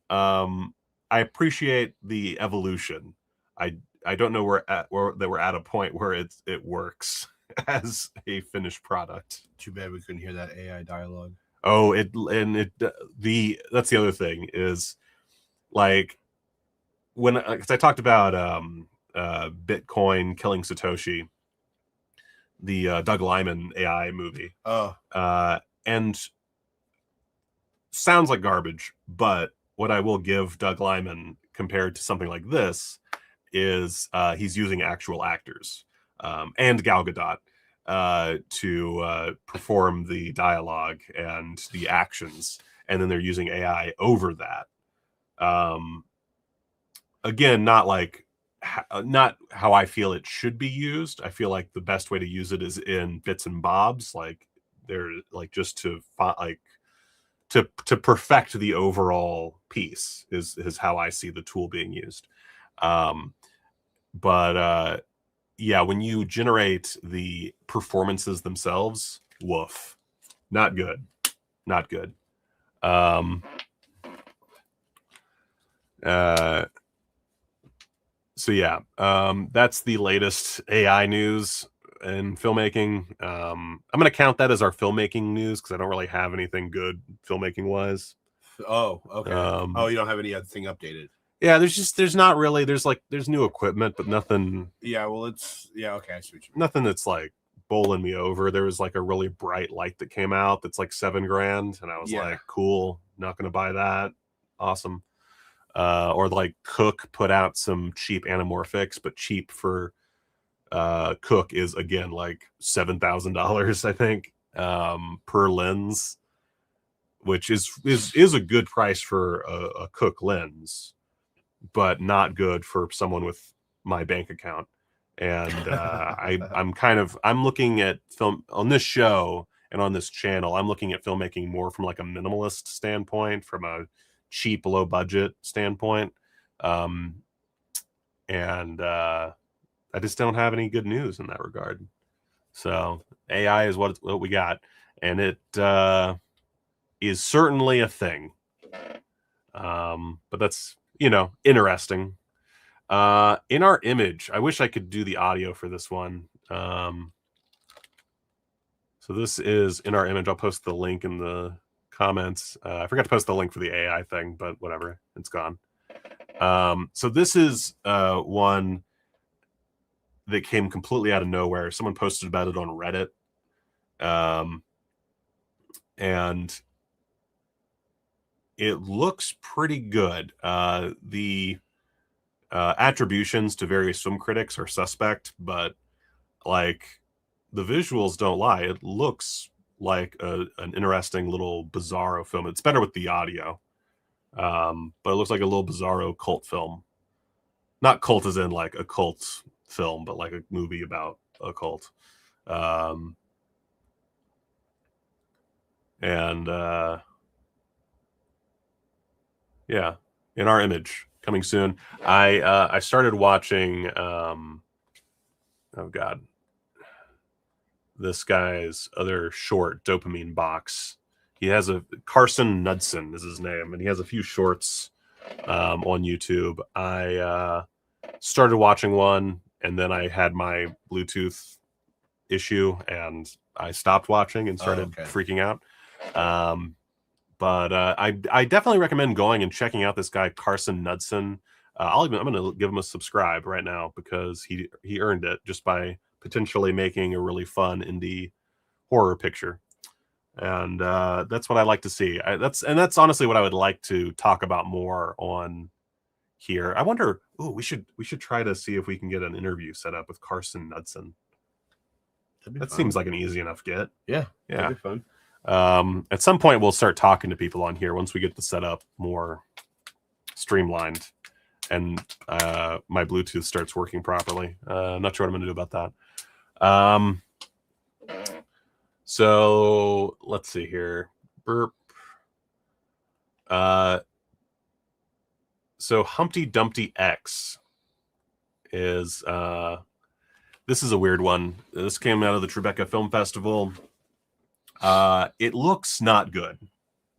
I appreciate the evolution. I don't know that we're at a point where it works as a finished product. Too bad we couldn't hear that AI dialogue. Oh, that's the other thing is, like, when, because I talked about Bitcoin killing Satoshi, the Doug Liman AI movie. Oh. And sounds like garbage, but what I will give Doug Liman compared to something like this is he's using actual actors and Gal Gadot to perform the dialogue and the actions, and then they're using AI over that. Again, not how I feel it should be used. I feel like the best way to use it is in bits and bobs, like they're like just to perfect the overall piece is how I see the tool being used. But yeah, when you generate the performances themselves, woof, not good. So yeah, that's the latest AI news in filmmaking. I'm going to count that as our filmmaking news because I don't really have anything good filmmaking wise. Oh, okay. You don't have anything updated? Yeah, there's not really. There's new equipment, but nothing. Yeah, well, okay. I see what you mean. Nothing that's like bowling me over. There was like a really bright light that came out that's like $7,000, and I was like, cool, not going to buy that. Awesome. Or like Cook put out some cheap anamorphics, but cheap for Cook is again like $7,000, I think, per lens, which is a good price for a Cook lens, but not good for someone with my bank account. And I'm looking at film on this show and on this channel. I'm looking at filmmaking more from like a minimalist standpoint, from a cheap, low budget standpoint. And I just don't have any good news in that regard. So AI is what we got, and it is certainly a thing. But that's, interesting. In our image, I wish I could do the audio for this one. So this is in our image. I'll post the link in the comments. I forgot to post the link for the AI thing, but whatever, it's gone. So this is one that came completely out of nowhere. Someone posted about it on Reddit. And it looks pretty good. The attributions to various film critics are suspect, but like the visuals don't lie. It looks like an interesting little bizarro film. It's better with the audio, but it looks like a little bizarro cult film. Not cult as in like a cult film, but like a movie about a cult. Yeah, in our image, coming soon. I started watching oh god, this guy's other short, Dopamine Box. He has Carson Knudsen is his name, and he has a few shorts on YouTube. I started watching one, and then I had my Bluetooth issue, and I stopped watching and started freaking out. But I definitely recommend going and checking out this guy Carson Knudsen. I'm going to give him a subscribe right now because he earned it just by potentially making a really fun indie horror picture. And that's what I like to see. That's honestly what I would like to talk about more on here. I wonder, we should try to see if we can get an interview set up with Carson Knudsen. That seems like an easy enough get. Yeah. Yeah. That'd be fun. At some point, we'll start talking to people on here once we get the setup more streamlined and my Bluetooth starts working properly. I'm not sure what I'm going to do about that. So let's see here. Burp. So Humpty Dumpty X is this is a weird one. This came out of the Tribeca Film Festival. It looks not good.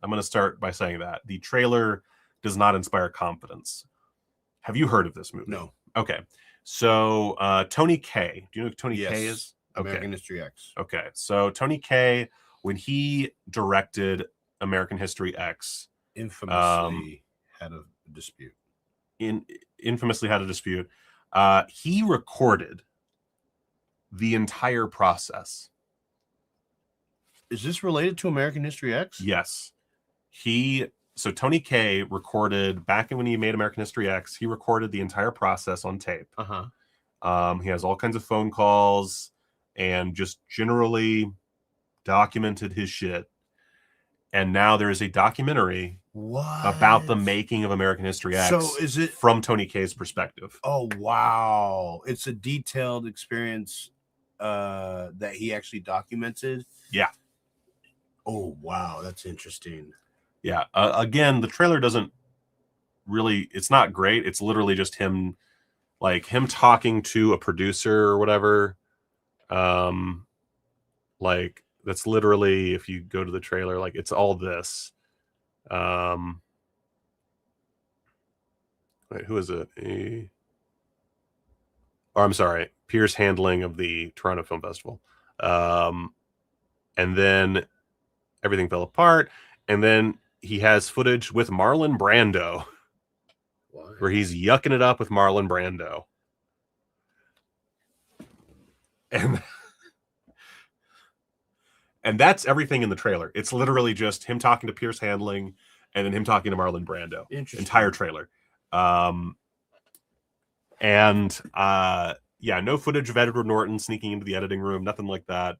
I'm going to start by saying that the trailer does not inspire confidence. Have you heard of this movie? No. Okay. So Tony Kaye. Do you know who Tony Kaye is? American History X. Okay. So Tony Kaye, when he directed American History X, Infamously had a dispute. Infamously had a dispute. He recorded the entire process. Is this related to American History X? Yes. So Tony Kaye recorded back when he made American History X, he recorded the entire process on tape. He has all kinds of phone calls and just generally documented his shit. And now there is a documentary about the making of American History X. So is it from Tony Kaye's perspective? Oh, wow. It's a detailed experience that he actually documented. Yeah. Oh, wow. That's interesting. Yeah. Again, the trailer doesn't really, it's not great. It's literally just him talking to a producer or whatever. That's literally, if you go to the trailer, like it's all this. Wait, who is it? I'm sorry, Pierce Handling of the Toronto Film Festival. And then everything fell apart. And then he has footage with Marlon Brando. What? Where he's yucking it up with Marlon Brando. And that's everything in the trailer. It's literally just him talking to Pierce Handling and then him talking to Marlon Brando. Entire trailer. No footage of Edward Norton sneaking into the editing room, nothing like that.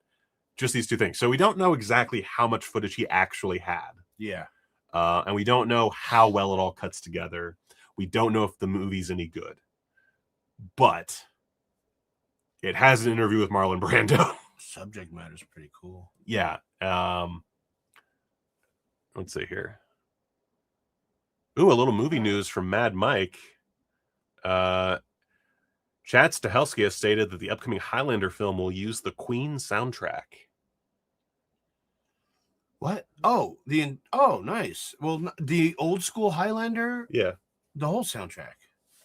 Just these two things. So we don't know exactly how much footage he actually had. Yeah. And we don't know how well it all cuts together. We don't know if the movie's any good. But it has an interview with Marlon Brando. Subject matter is pretty cool. Yeah. Let's see here. Ooh, a little movie news from Mad Mike. Chad Stahelski has stated that the upcoming Highlander film will use the Queen soundtrack. What? Oh, nice. Well, the old school Highlander? Yeah. The whole soundtrack.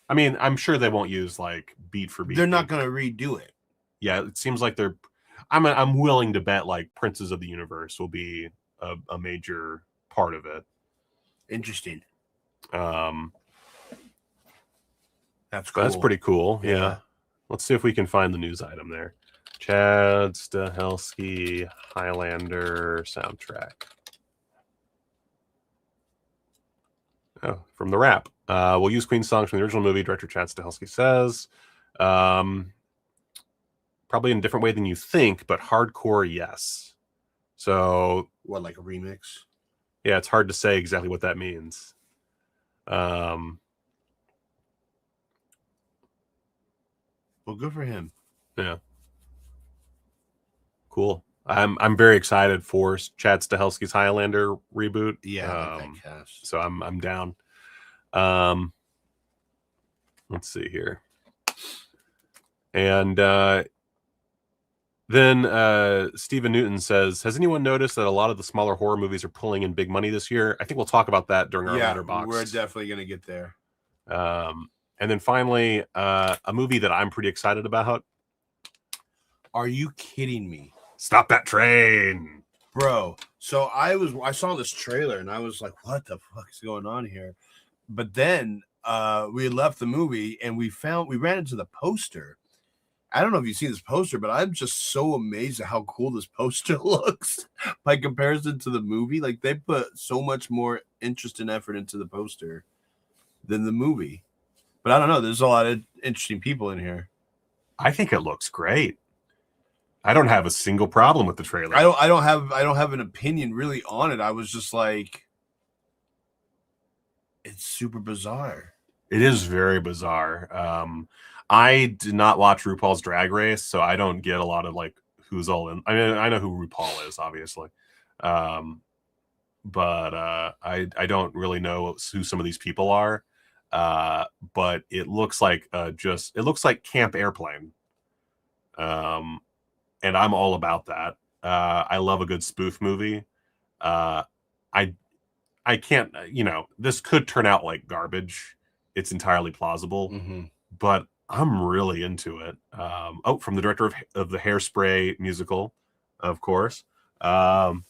I mean, I'm sure they won't use like beat for beat. They're not going to redo it. Yeah, it seems like they're. I'm willing to bet like Princes of the Universe will be a major part of it. Interesting. That's cool. That's pretty cool. Yeah. Let's see if we can find the news item there. Chad Stahelski Highlander soundtrack. Oh, from the Wrap. We'll use Queen songs from the original movie, director Chad Stahelski says. Probably in a different way than you think, but hardcore, yes. So what, like a remix? Yeah, it's hard to say exactly what that means. Well, good for him. Yeah. Cool. I'm very excited for Chad Stahelski's Highlander reboot. Yeah, I like that cast. So I'm down. Let's see here. And then Stephen Newton says, has anyone noticed that a lot of the smaller horror movies are pulling in big money this year? I think we'll talk about that during our Letterboxd. We're definitely going to get there. And then finally, a movie that I'm pretty excited about. Are you kidding me? Stop That Train. Bro, so I saw this trailer and I was like, what the fuck is going on here? But then we had left the movie and we ran into the poster. I don't know if you've seen this poster, but I'm just so amazed at how cool this poster looks by comparison to the movie. Like, they put so much more interest and effort into the poster than the movie. But I don't know. There's a lot of interesting people in here. I think it looks great. I don't have a single problem with the trailer. I don't have an opinion really on it. I was just like, it's super bizarre. It is very bizarre. I did not watch RuPaul's Drag Race, so I don't get a lot of like who's all in. I mean, I know who RuPaul is, obviously, but I don't really know who some of these people are. But it looks like Camp Airplane, and I'm all about that. I love a good spoof movie. I can't, this could turn out like garbage. It's entirely plausible, but I'm really into it. From the director of the Hairspray musical, of course, and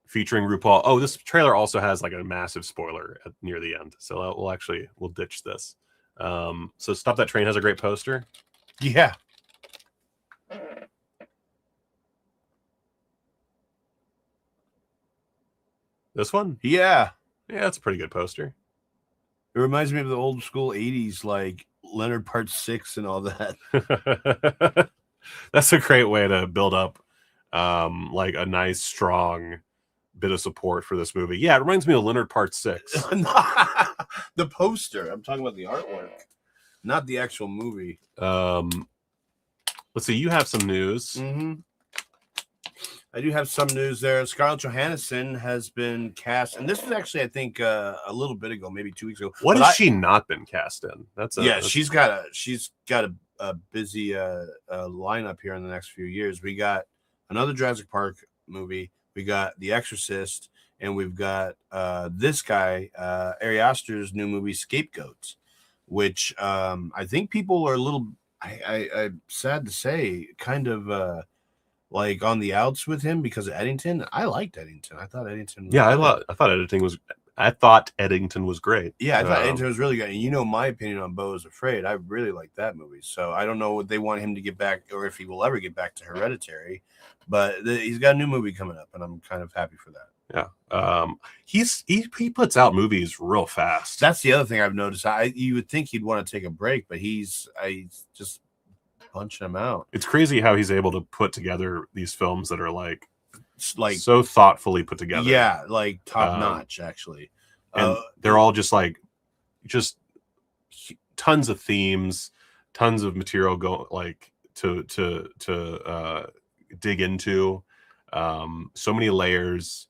featuring RuPaul. Oh, this trailer also has like a massive spoiler near the end, so we'll ditch this. So Stop That Train has a great poster. Yeah. This one? Yeah. Yeah, it's a pretty good poster. It reminds me of the old school 80s, like Leonard Part 6 and all that. That's a great way to build up like a nice, strong bit of support for this movie. Yeah, it reminds me of Leonard Part 6. The poster. I'm talking about the artwork, not the actual movie. Let's see. You have some news. I do have some news there. Scarlett Johansson has been cast, and this was actually, I think, a little bit ago, maybe 2 weeks ago. What has she not been cast in? She's got a busy lineup here in the next few years. We got another Jurassic Park movie. We got The Exorcist, and we've got this guy, Ari Aster's new movie, Scapegoats, which I think people are a little, I'm sad to say, kind of like on the outs with him because of Eddington. I liked Eddington. I thought Eddington was I thought Eddington was great. Yeah, I thought Eddington was really good. And my opinion on Beau is Afraid. I really like that movie. So I don't know what they want him to get back or if he will ever get back to Hereditary. But he's got a new movie coming up, and I'm kind of happy for that. Yeah. He puts out movies real fast. That's the other thing I've noticed. You would think he'd want to take a break, but he's just punching him out. It's crazy how he's able to put together these films that are like so thoughtfully put together. Yeah, like top notch, actually. And they're all just tons of themes, tons of material to dig into, so many layers,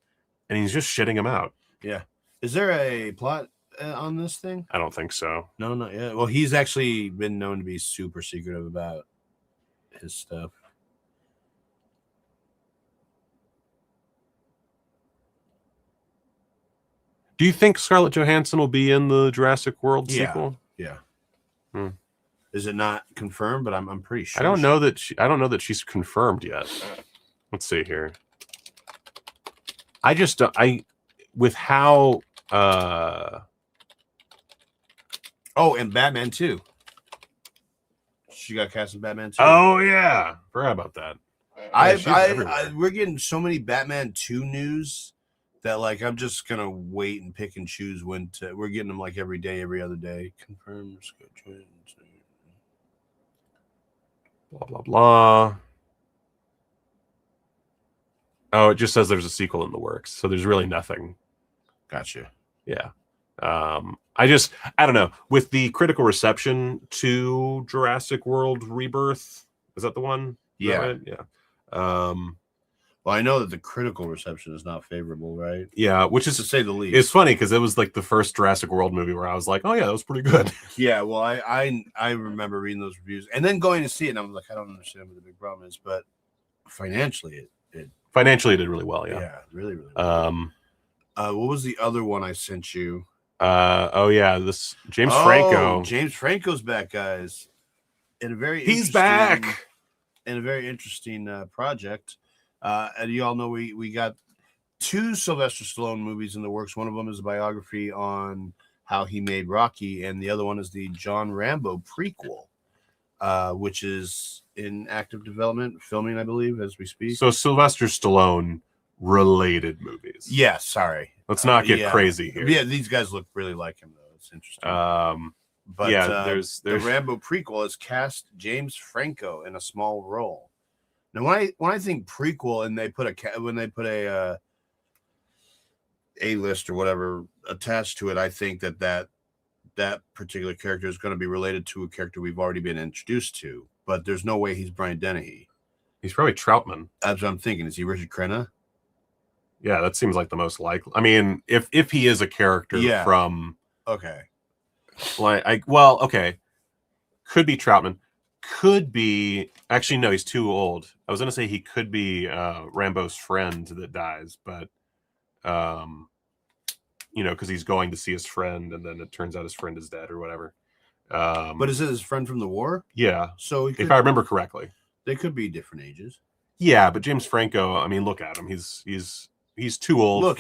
and he's just shitting them out. Yeah. Is there a plot on this thing? I don't think so. No, not yet. Well, he's actually been known to be super secretive about his stuff. Do you think Scarlett Johansson will be in the Jurassic World sequel? Yeah. Is it not confirmed? But I'm pretty sure. I don't know that she's confirmed yet. Let's see here. I just with how and Batman 2. She got cast in Batman 2. Oh yeah, forgot about that. We're getting so many Batman 2 news that like I'm just gonna wait and pick and choose when to. We're getting them like every day, every other day. Confirmed. Blah blah blah. Oh, it just says there's a sequel in the works, so there's really nothing. Gotcha. Yeah. I don't know. With the critical reception to Jurassic World Rebirth, is that the one? Yeah. Right? Yeah. Well, I know that the critical reception is not favorable, right? Yeah, which is to say the least. It's funny because it was like the first Jurassic World movie where I was like, oh yeah, that was pretty good. Yeah, well, I remember reading those reviews and then going to see it, and I was like, I don't understand what the big problem is, but financially, it did really well. Yeah. Yeah, really, really well. What was the other one I sent you? This James Franco. James Franco's back, guys. He's back in a very interesting project. And you all know we got 2 Sylvester Stallone movies in the works. One of them is a biography on how he made Rocky, and the other one is the John Rambo prequel, which is in active development, filming, I believe, as we speak. So Sylvester Stallone related movies. Yeah, sorry. Let's not get crazy here. Yeah, these guys look really like him, though. It's interesting. But yeah, there's the Rambo prequel has cast James Franco in a small role. Now, when I think prequel and they put a A-list or whatever attached to it, I think that particular character is going to be related to a character we've already been introduced to. But there's no way he's Brian Dennehy. He's probably Troutman. That's what I'm thinking. Is he Richard Crenna? Yeah, that seems like the most likely. I mean, if he is a character from okay, okay, could be Troutman, could be actually no, he's too old. I was gonna say he could be Rambo's friend that dies, but because he's going to see his friend, and then it turns out his friend is dead or whatever. But is it his friend from the war? Yeah. So if I remember correctly, they could be different ages. Yeah, but James Franco, I mean, look at him. He's too old.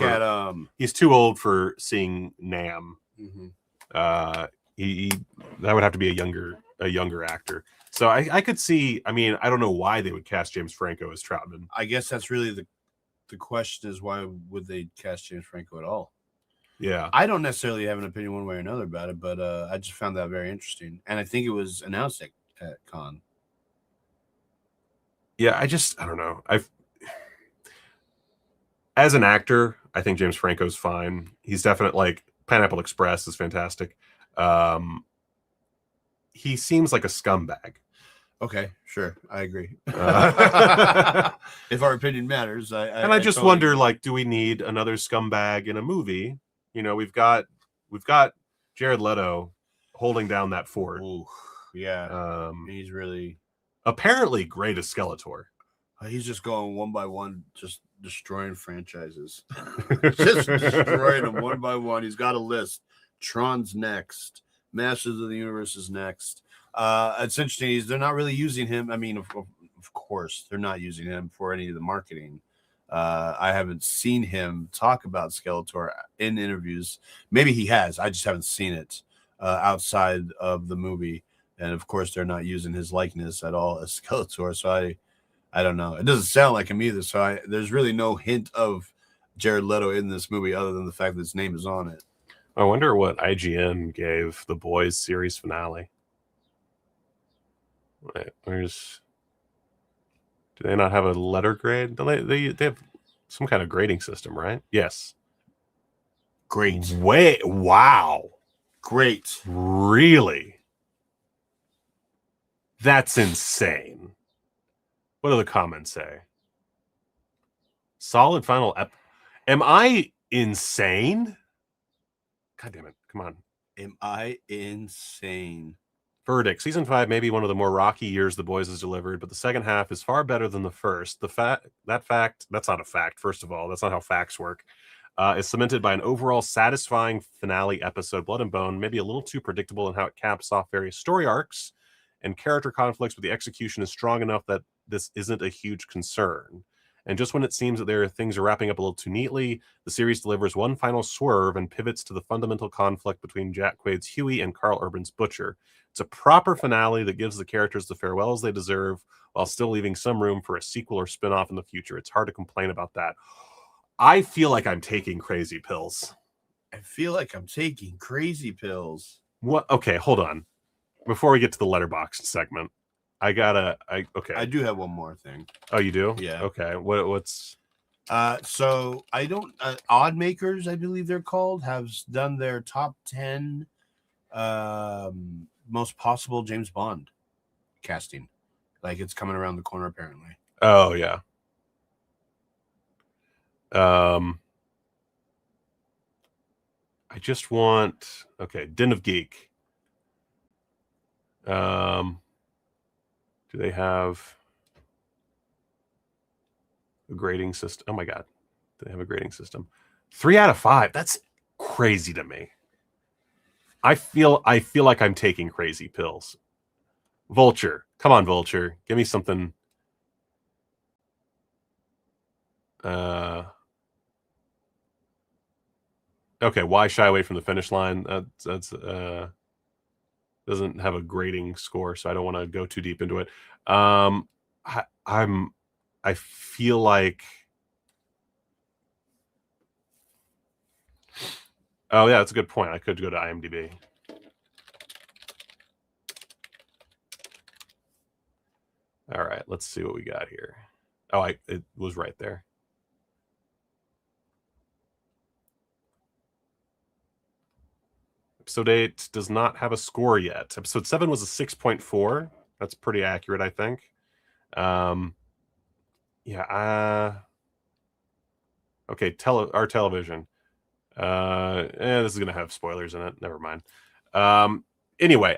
He's too old for seeing Nam. Mm-hmm. He that would have to be a younger actor. So I could see. I mean, I don't know why they would cast James Franco as Troutman. I guess that's really the question is why would they cast James Franco at all? Yeah, I don't necessarily have an opinion one way or another about it, but I just found that very interesting, and I think it was announced at Con. Yeah, I don't know. As an actor, I think James Franco's fine. He's definitely like Pineapple Express is fantastic. He seems like a scumbag. Okay, sure, I agree. If our opinion matters, I just wonder, like, do we need another scumbag in a movie? We've got Jared Leto holding down that fort. Ooh, yeah, he's really apparently great as Skeletor. He's just going one by one, just destroying franchises. Just destroying them one by one. He's got a list. Tron's next. Masters of the Universe is next. It's interesting. They're not really using him. I mean, of course, they're not using him for any of the marketing. I haven't seen him talk about Skeletor in interviews. Maybe he has. I just haven't seen it outside of the movie. And, of course, they're not using his likeness at all as Skeletor. So I don't know. It doesn't sound like him either. So there's really no hint of Jared Leto in this movie other than the fact that his name is on it. I wonder what IGN gave The Boys series finale. Wait, do they not have a letter grade? They have some kind of grading system, right? Yes. Great. Wow. Great. Really? That's insane. What do the comments say? Solid final Am I insane? God damn it. Come on. Am I insane? Verdict. Season 5 may be one of the more rocky years The Boys has delivered, but the second half is far better than the first. That's not a fact, first of all. That's not how facts work. Is cemented by an overall satisfying finale episode, Blood and Bone, maybe a little too predictable in how it caps off various story arcs and character conflicts, but the execution is strong enough that this isn't a huge concern. And just when it seems that things are wrapping up a little too neatly, the series delivers one final swerve and pivots to the fundamental conflict between Jack Quaid's Huey and Carl Urban's Butcher. It's a proper finale that gives the characters the farewells they deserve while still leaving some room for a sequel or spin-off in the future. It's hard to complain about that. I feel like I'm taking crazy pills. What? Okay, hold on. Before we get to the Letterboxd segment, I do have one more thing. Oh, you do? Yeah. Okay. What's so I don't Odd Makers, I believe they're called, have done their top 10 most possible James Bond casting. Like, it's coming around the corner apparently. Oh yeah. I just want Den of Geek. Do they have a grading system? Oh my god. Do they have a grading system? 3 out of 5. That's crazy to me. I feel like I'm taking crazy pills. Vulture. Come on, Vulture. Give me something. Okay, why shy away from the finish line? That's doesn't have a grading score, so I don't want to go too deep into it. I feel like, oh yeah, that's a good point. I could go to IMDb. All right, let's see what we got here. Oh, it was right there. Episode 8 does not have a score yet. Episode 7 was a 6.4. That's pretty accurate, I think. Okay, our television. This is gonna have spoilers in it. Never mind. Anyway,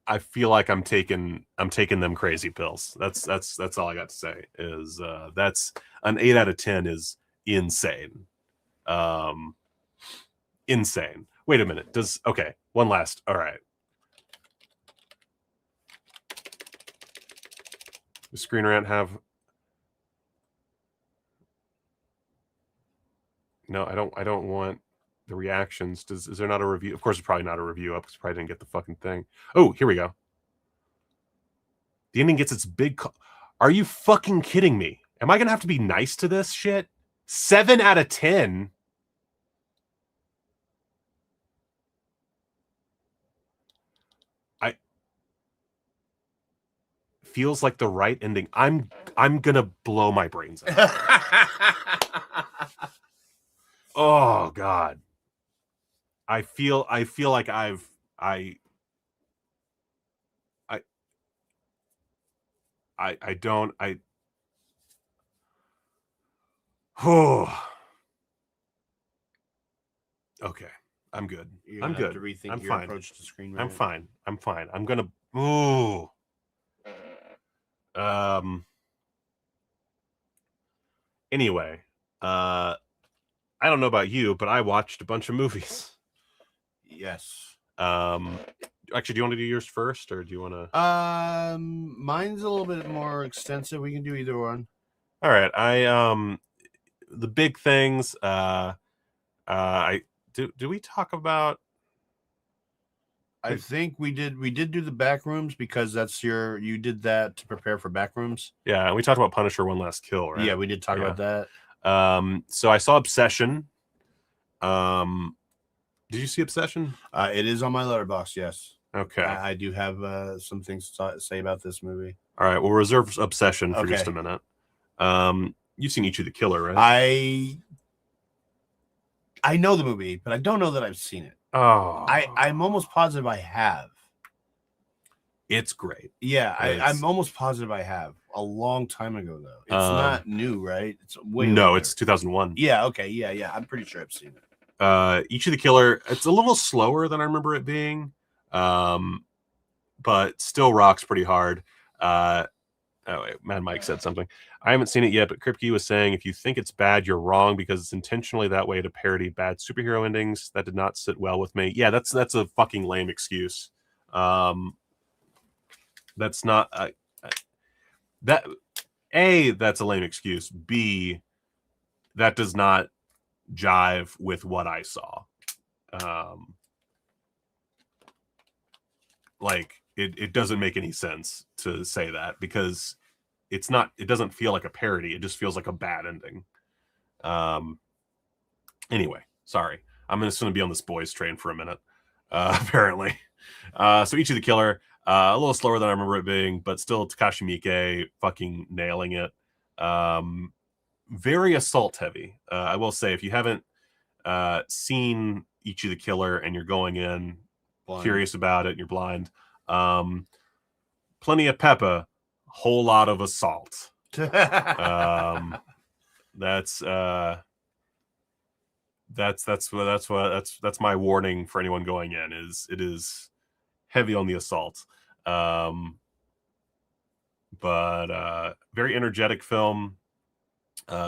I feel like I'm taking them crazy pills. That's all I got to say. Is that's an 8 out of 10 is insane. Insane. Wait a minute. One last. All right. Does Screen Rant have? No, I don't want the reactions. Is there not a review? Of course, it's probably not a review up because I probably didn't get the fucking thing. Oh, here we go. The ending gets its big. Are you fucking kidding me? Am I gonna have to be nice to this shit? 7 out of 10. Feels like the right ending. I'm gonna blow my brains out. Oh God. I feel like I okay. I'm good. I'm good. To rethink I'm your fine. approach to Screen I'm Rant. fine. I'm gonna anyway, I don't know about you, but I watched a bunch of movies. Yes. Actually, do you want to do yours first, or do you want to? Mine's a little bit more extensive. We can do either one. All right. The big things. Do we talk about? I think we did do the Backrooms because you did that to prepare for Backrooms. Yeah, we talked about Punisher: One Last Kill, right? Yeah, we did talk about that. So I saw Obsession. Did you see Obsession? It is on my letterbox. Yes. Okay. I do have some things to say about this movie. All right. We'll reserve Obsession for just a minute. You've seen Ichi the Killer, right? I know the movie, but I don't know that I've seen it. Oh, I'm almost positive I have. It's great. Yeah, I'm almost positive I have. A long time ago, though. It's not new, right? It's way older. It's 2001. Yeah, okay, yeah. I'm pretty sure I've seen it. Ichi the Killer, it's a little slower than I remember it being, but still rocks pretty hard. Oh, wait, Mad Mike said something. I haven't seen it yet, but Kripke was saying if you think it's bad, you're wrong because it's intentionally that way to parody bad superhero endings. That did not sit well with me. Yeah, that's a fucking lame excuse. That's not that. A, that's a lame excuse. B, that does not jive with what I saw. Like it doesn't make any sense to say that because it doesn't feel like a parody. It just feels like a bad ending. Anyway, sorry. I'm just going to be on this boys train for a minute, apparently. So Ichi the Killer, a little slower than I remember it being, but still Takashi Miike fucking nailing it. Very assault heavy. I will say, if you haven't seen Ichi the Killer and you're going in curious about it and you're blind, plenty of Peppa, whole lot of assault. That's my warning for anyone going in. It is heavy on the assault, but very energetic film,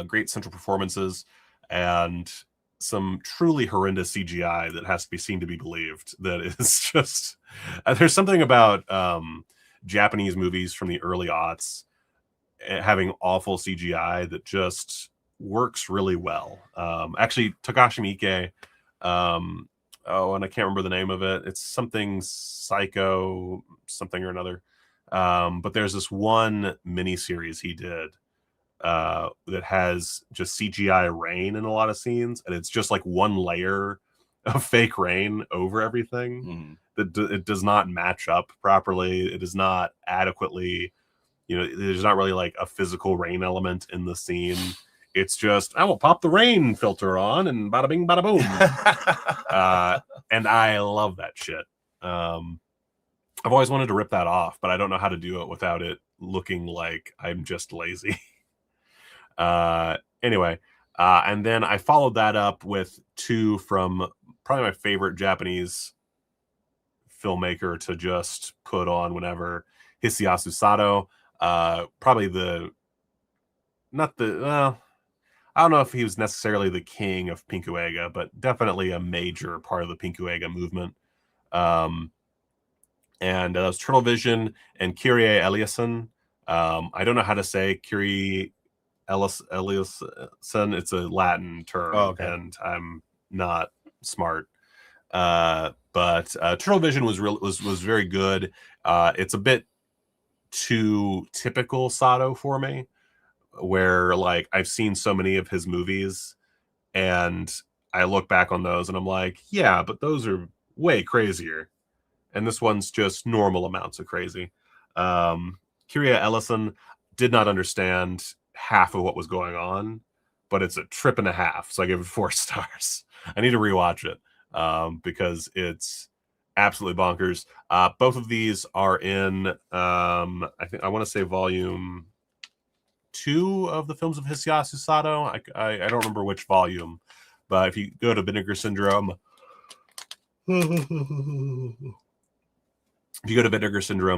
great central performances, and some truly horrendous CGI that has to be seen to be believed. That is just there's something about Japanese movies from the early aughts having awful CGI that just works really well. Actually, Takashi Miike, and I can't remember the name of it. It's something Psycho, something or another. But there's this one miniseries he did that has just CGI rain in a lot of scenes, and it's just like one layer of fake rain over everything. That it does not match up properly. It is not adequately You know, there's not really like a physical rain element in the scene. It's just, I will pop the rain filter on and bada bing, bada boom. And I love that shit. I've always wanted to rip that off, but I don't know how to do it without it looking like I'm just lazy. Anyway, and then I followed that up with 2 from probably my favorite Japanese filmmaker to just put on whenever, Hisayasu Sato. Probably I don't know if he was necessarily the king of Pinkuega, but definitely a major part of the Pinkuega movement. And that was Turtle Vision and Kyrie Eliasson. I don't know how to say Kyrie Eliasson. It's a Latin term, and I'm not smart. But Turtle Vision was very good. It's a bit too typical Sato for me, where like I've seen so many of his movies and I look back on those and I'm like, yeah, but those are way crazier. And this one's just normal amounts of crazy. Kyria Ellison did not understand half of what was going on, but it's a trip and a half. So I give it 4 stars. I need to rewatch it because it's absolutely bonkers. Both of these are in, I want to say volume 2 of the films of Hisayasu Sato. I don't remember which volume, but if you go to Vinegar Syndrome,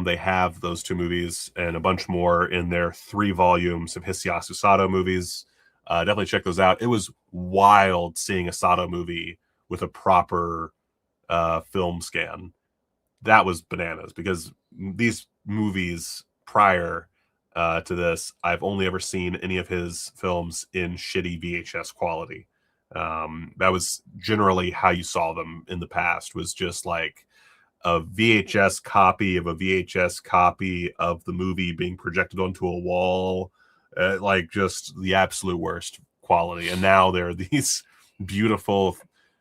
they have those 2 movies and a bunch more in their 3 volumes of Hisayasu Sato movies. Definitely check those out. It was wild seeing a Sato movie with a proper film scan. That was bananas, because these movies prior to this, I've only ever seen any of his films in shitty VHS quality. That was generally how you saw them in the past, was just like a VHS copy of a VHS copy of the movie being projected onto a wall, like just the absolute worst quality. And now there are these beautiful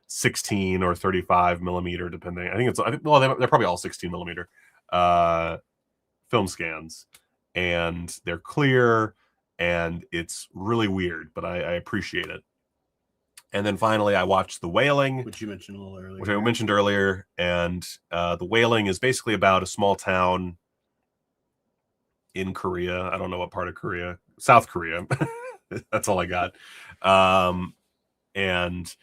16 or 35 millimeter, depending. They're probably all 16 millimeter film scans, and they're clear, and it's really weird, but I appreciate it. And then finally, I watched The Wailing, which you mentioned a little earlier. Which I mentioned earlier, and The Wailing is basically about a small town in Korea. I don't know what part of Korea. South Korea. That's all I got. And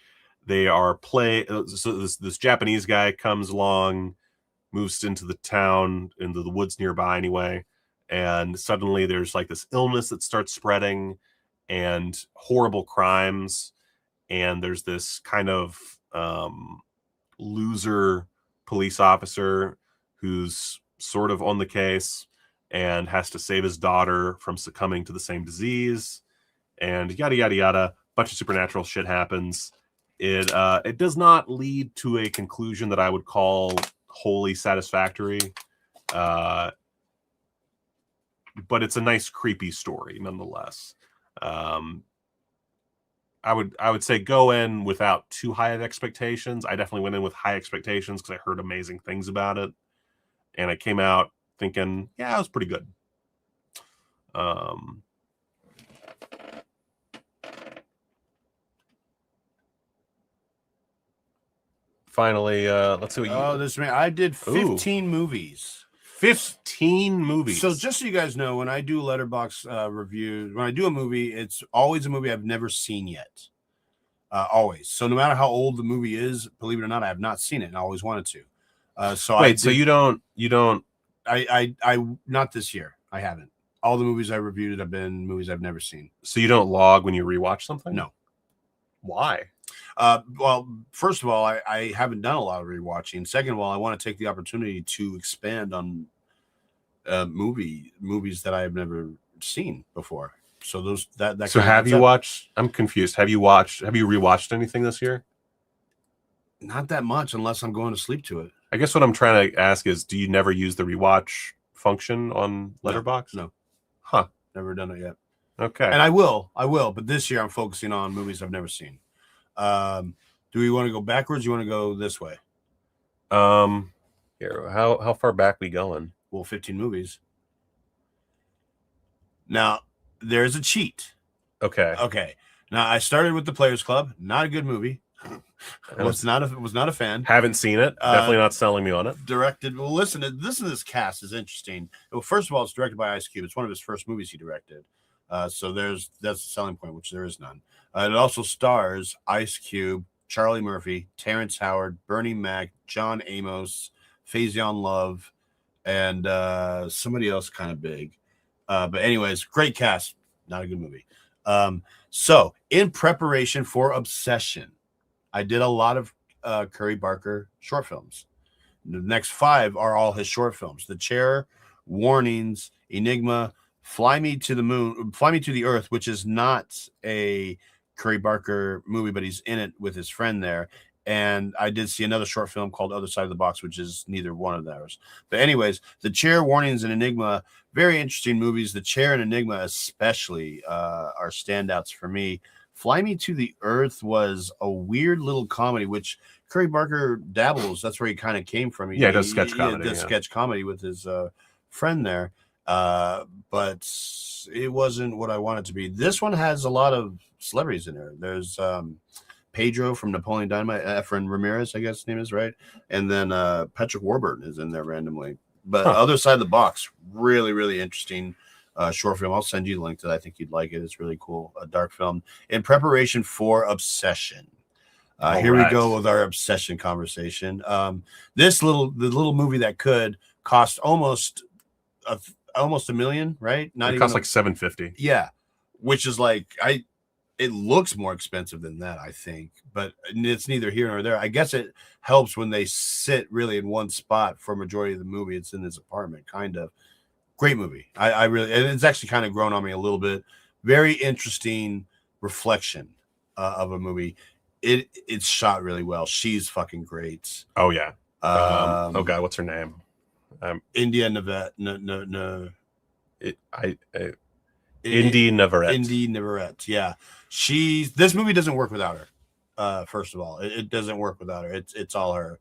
they are so this Japanese guy comes along, moves into the town, into the woods nearby anyway, and suddenly there's like this illness that starts spreading and horrible crimes. And there's this kind of loser police officer who's sort of on the case and has to save his daughter from succumbing to the same disease, and yada yada yada. Bunch of supernatural shit happens. It does not lead to a conclusion that I would call wholly satisfactory, but it's a nice creepy story nonetheless. I would say go in without too high of expectations. I definitely went in with high expectations because I heard amazing things about it, and I came out thinking, yeah, it was pretty good. Finally, let's see what you. Oh, this man! I did 15 movies. 15 movies. So just so you guys know, when I do letterbox reviews, when I do a movie, it's always a movie I've never seen yet. Always. So no matter how old the movie is, believe it or not, I have not seen it, and I always wanted to. So you don't. I not this year. I haven't. All the movies I reviewed have been movies I've never seen. So you don't log when you rewatch something? No. Why? Well, first of all, I haven't done a lot of rewatching. Second of all, I want to take the opportunity to expand on movies that I have never seen before. So those that. So have you watched? I'm confused. Have you rewatched anything this year? Not that much, unless I'm going to sleep to it. I guess what I'm trying to ask is, do you never use the rewatch function on Letterboxd? No. Huh. Never done it yet. Okay. And I will, but this year I'm focusing on movies I've never seen. Do we want to go backwards? You want to go this way? Here, how far back we going? Well, 15 movies. Now, there's a cheat. Okay. Okay. Now, I started with the Players Club. Not a good movie. Was not a fan. Haven't seen it. Definitely not selling me on it. Directed. Well, listen to this cast is interesting. Well, first of all, it's directed by Ice Cube. It's one of his first movies he directed. So that's a selling point, which there is none. It also stars Ice Cube, Charlie Murphy, Terrence Howard, Bernie Mac, John Amos, Faison Love, and somebody else kind of big. But anyways, great cast. Not a good movie. So in preparation for Obsession, I did a lot of Curry Barker short films. The next 5 are all his short films: The Chair, Warnings, Enigma, Fly Me to the Earth, which is not a Curry Barker movie, but he's in it with his friend there. And I did see another short film called Other Side of the Box, which is neither one of those. But anyways, The Chair, Warnings, and Enigma, very interesting movies. The Chair and Enigma especially are standouts for me. Fly Me to the Earth was a weird little comedy, which Curry Barker dabbles. That's where he kind of came from. He does sketch comedy. Does sketch comedy with his friend there. But it wasn't what I wanted to be. This one has a lot of celebrities in there. There's Pedro from Napoleon Dynamite, Efren Ramirez, I guess his name is, right? And then Patrick Warburton is in there randomly. But Other Side of the Box, really, really interesting short film. I'll send you the link to that. I think you'd like it. It's really cool. A dark film in preparation for Obsession. Here we go with our Obsession conversation. The little movie that could cost almost $1 million, right? It costs like $750. Yeah, which is like it looks more expensive than that, I think, but it's neither here nor there. I guess it helps when they sit really in one spot for a majority of the movie. It's in his apartment, kind of. Great movie. I really, and it's actually kind of grown on me a little bit. Very interesting reflection of a movie. It's shot really well. She's fucking great. Oh yeah. Oh god, what's her name? India Navarrete. No. Indy Navarrete. Indy Navarrete. Yeah. This movie doesn't work without her. First of all, it doesn't work without her. It's all her.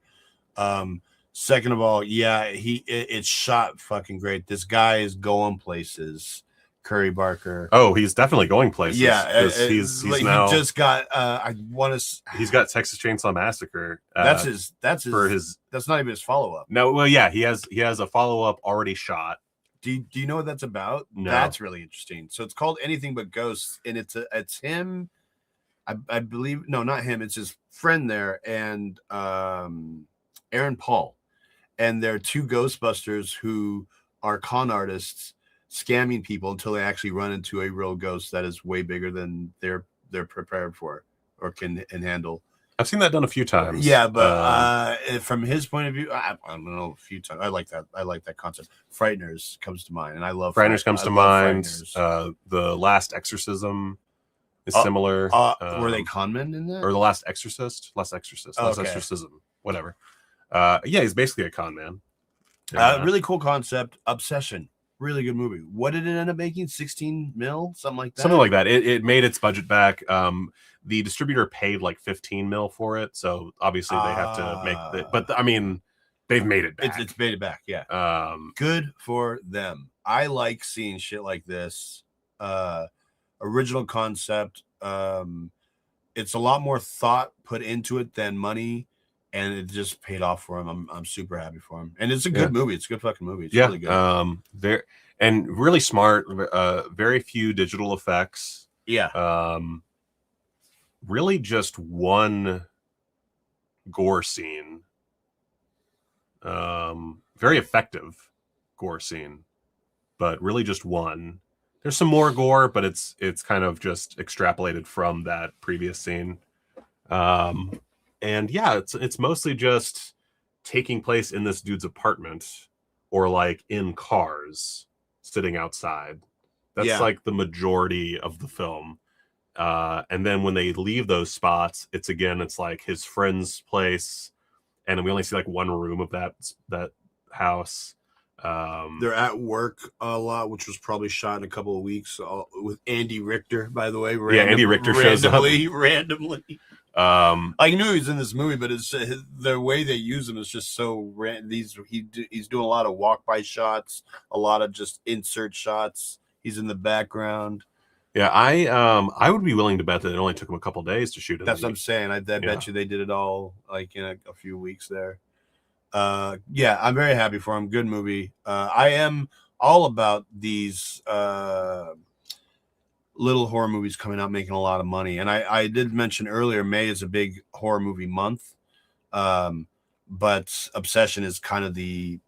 Second of all, yeah, it's shot fucking great. This guy is going places. Curry Barker. Oh, he's definitely going places. Yeah, he's like now. He just got. I want to. He's got Texas Chainsaw Massacre. That's his. That's not even his follow up. No, well, yeah, he has a follow up already shot. Do you know what that's about? No. That's really interesting. So it's called Anything But Ghosts, and it's him. I believe not him. It's his friend there, and Aaron Paul, and they're 2 Ghostbusters who are con artists scamming people until they actually run into a real ghost that is way bigger than they're prepared for or can handle. I've seen that done a few times. Yeah, but from his point of view, I don't know, a few times. I like that concept. Frighteners comes to mind, and I love Frighteners comes to mind. The Last Exorcism is similar. Were they con men in that? Or The Last Exorcist? Last Exorcism, whatever. Yeah, he's basically a con man. Really cool concept. Obsession. Really good movie. What did it end up making? 16 mil? Something like that? Something like that. It made its budget back. The distributor paid like 15 mil for it, so obviously they have to make it. But I mean, they've made it back. It's made it back, yeah. Good for them. I like seeing shit like this. Original concept. It's a lot more thought put into it than money, and it just paid off for him. I'm super happy for him, and it's a good movie. It's a good fucking movie. It's really good. And really smart. Very few digital effects. Yeah. Really just one gore scene. Very effective gore scene, but really just one. There's some more gore, but it's kind of just extrapolated from that previous scene. And yeah, it's mostly just taking place in this dude's apartment or like in cars sitting outside. That's like the majority of the film. And then when they leave those spots, it's like his friend's place, and we only see like one room of that house. They're at work a lot, which was probably shot in a couple of weeks with Andy Richter, by the way. Andy Richter shows up randomly. I knew he was in this movie, but it's the way they use him is just so random. He's doing a lot of walk by shots, a lot of just insert shots. He's in the background. Yeah, I would be willing to bet that it only took him a couple days to shoot it. That's what I'm saying. I bet you they did it all like in a few weeks there. Yeah, I'm very happy for him. Good movie. I am all about these little horror movies coming out making a lot of money. And I did mention earlier, May is a big horror movie month. But Obsession is kind of the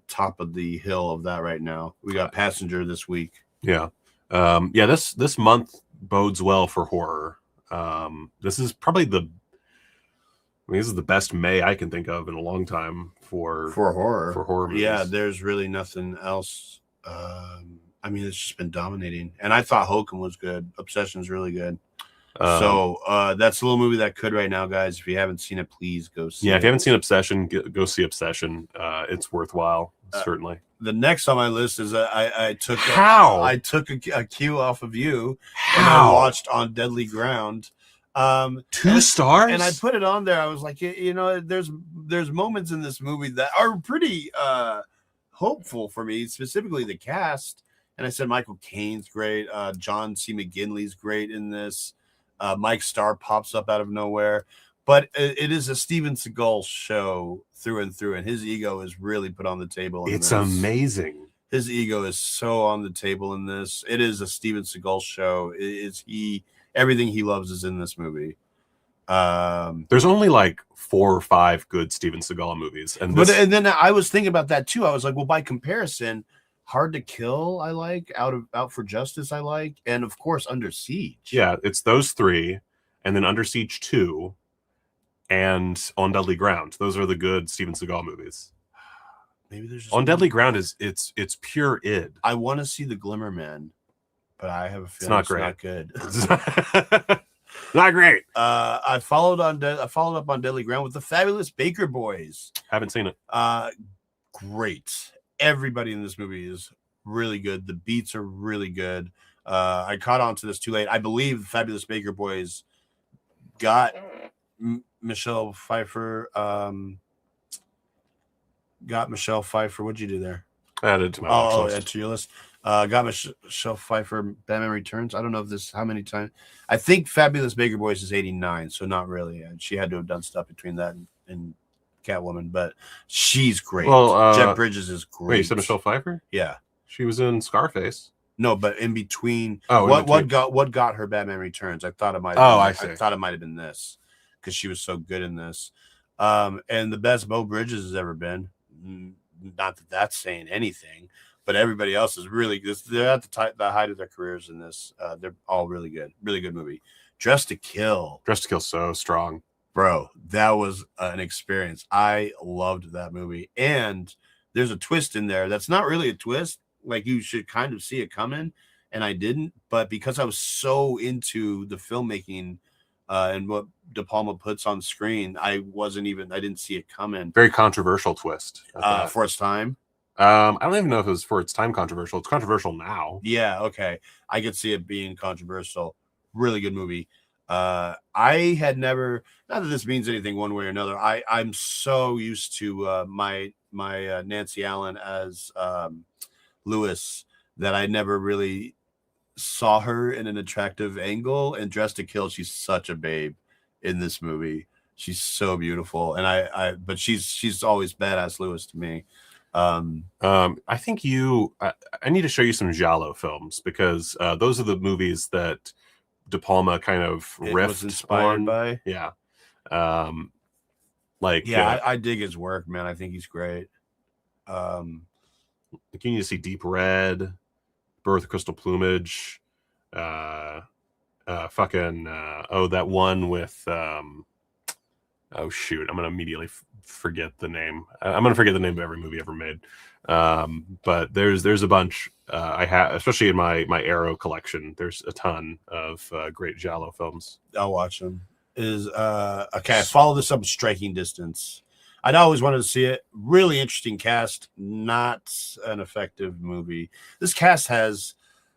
top of the hill of that right now. We got Passenger this week. Yeah. This month bodes well for horror. This is probably this is the best May I can think of in a long time for horror movies. Yeah, there's really nothing else. It's just been dominating. And I thought Hokum was good. Obsession's really good. So that's a little movie that could right now, guys. If you haven't seen it, please go see it. Yeah, if you haven't seen Obsession, go see Obsession. It's worthwhile, certainly. The next on my list is I took a cue off of you. And I watched On Deadly Ground. 2 stars, and I put it on there. I was like, there's moments in this movie that are pretty hopeful for me, specifically the cast. And I said Michael Caine's great. John C. McGinley's great in this. Mike Starr pops up out of nowhere. But it is a Steven Seagal show through and through, and his ego is really put on the table. It's amazing. His ego is so on the table in this. It is a Steven Seagal show. Everything he loves is in this movie. There's only like 4 or 5 good Steven Seagal movies, and then I was thinking about that too. I was like, well, by comparison, Hard to Kill, I like. Out for Justice, I like, and of course, Under Siege. Yeah, it's those 3, and then Under Siege 2, and On Deadly Ground. Those are the good Steven Seagal movies. Maybe there's On Deadly Ground it's pure id. I want to see The Glimmer Man, but I have a feeling it's not good. Not great. I followed up on Deadly Ground with The Fabulous Baker Boys. Haven't seen it. Great. Everybody in this movie is really good. The beats are really good. I caught on to this too late. I believe The Fabulous Baker Boys got Michelle Pfeiffer. What'd you do there? Added to my watch list. To your list. Got Michelle Pfeiffer. Batman Returns. I don't know if how many times. I think Fabulous Baker Boys is 89, so not really. She had to have done stuff between that and Catwoman, but she's great. Well, Jeff Bridges is great. Wait, you said Michelle Pfeiffer? Yeah, she was in Scarface. No, but in between. What got her Batman Returns? I thought it might. I see. I thought it might have been this because she was so good in this. And the best Bo Bridges has ever been. Not that that's saying anything, but everybody else is really good. They're at the height of their careers in this. They're all really good movie. Dressed to Kill, so strong, bro. That was an experience. I loved that movie, and there's a twist in there that's not really a twist. Like you should kind of see it coming, and I didn't. But because I was so into the filmmaking and what De Palma puts on screen, I didn't see it coming. Very controversial twist for its time. I don't even know if it was for its time controversial. It's controversial now. Yeah, okay. I could see it being controversial. Really good movie. I had never, not that this means anything one way or another. I'm so used to my Nancy Allen as Lewis that I never really saw her in an attractive angle. And Dressed to Kill, she's such a babe in this movie. She's so beautiful, and but she's always badass Lewis to me. I think I need to show you some Giallo films because those are the movies that De Palma kind of riffed inspired by. Yeah. I dig his work, man. I think he's great. You need to see Deep Red, Birth of Crystal Plumage, that one with oh shoot, I'm gonna immediately forget the name. I'm gonna forget the name of every movie ever made. But there's a bunch I have, especially in my Arrow collection. There's a ton of great Giallo films. I'll watch them. Okay, I follow this up with Striking Distance. I'd always wanted to see it. Really interesting cast, not an effective movie. This cast has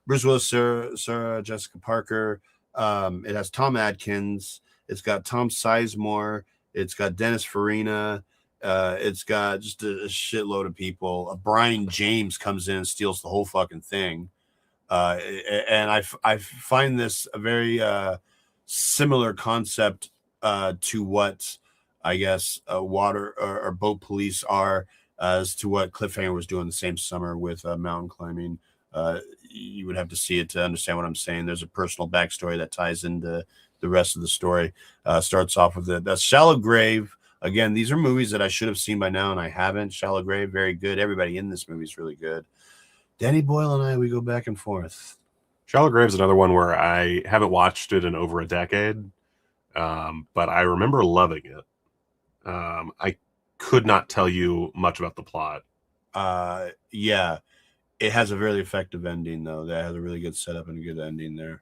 Bruce Willis, Sarah Jessica Parker. It has Tom Atkins. It's got Tom Sizemore. It's got Dennis Farina. It's got just a shitload of people. Brian James comes in and steals the whole fucking thing. And I find this a very similar concept to what I guess water or boat police are, as to what Cliffhanger was doing the same summer with mountain climbing. You would have to see it to understand what I'm saying. There's a personal backstory that ties into the rest of the story. Starts off with that's Shallow Grave. Again, these are movies that I should have seen by now, and I haven't. Shallow Grave, very good. Everybody in this movie is really good. Danny Boyle and I, we go back and forth. Shallow Grave is another one where I haven't watched it in over a decade, but I remember loving it. I could not tell you much about the plot. Yeah, it has a very effective ending, though. That has a really good setup and a good ending there.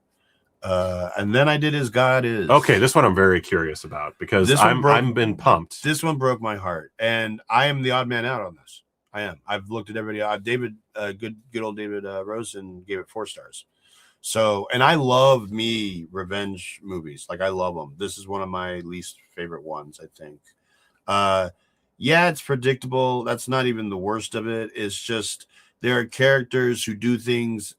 And then I did As God Is. Okay, this one I'm very curious about because I'm been pumped. This one broke my heart, and I am the odd man out on this. I am. I've looked at everybody. David, good old David Rosen gave it 4 stars. So, and I love me revenge movies. Like, I love them. This is one of my least favorite ones, I think. Yeah, it's predictable. That's not even the worst of it. It's just there are characters who do things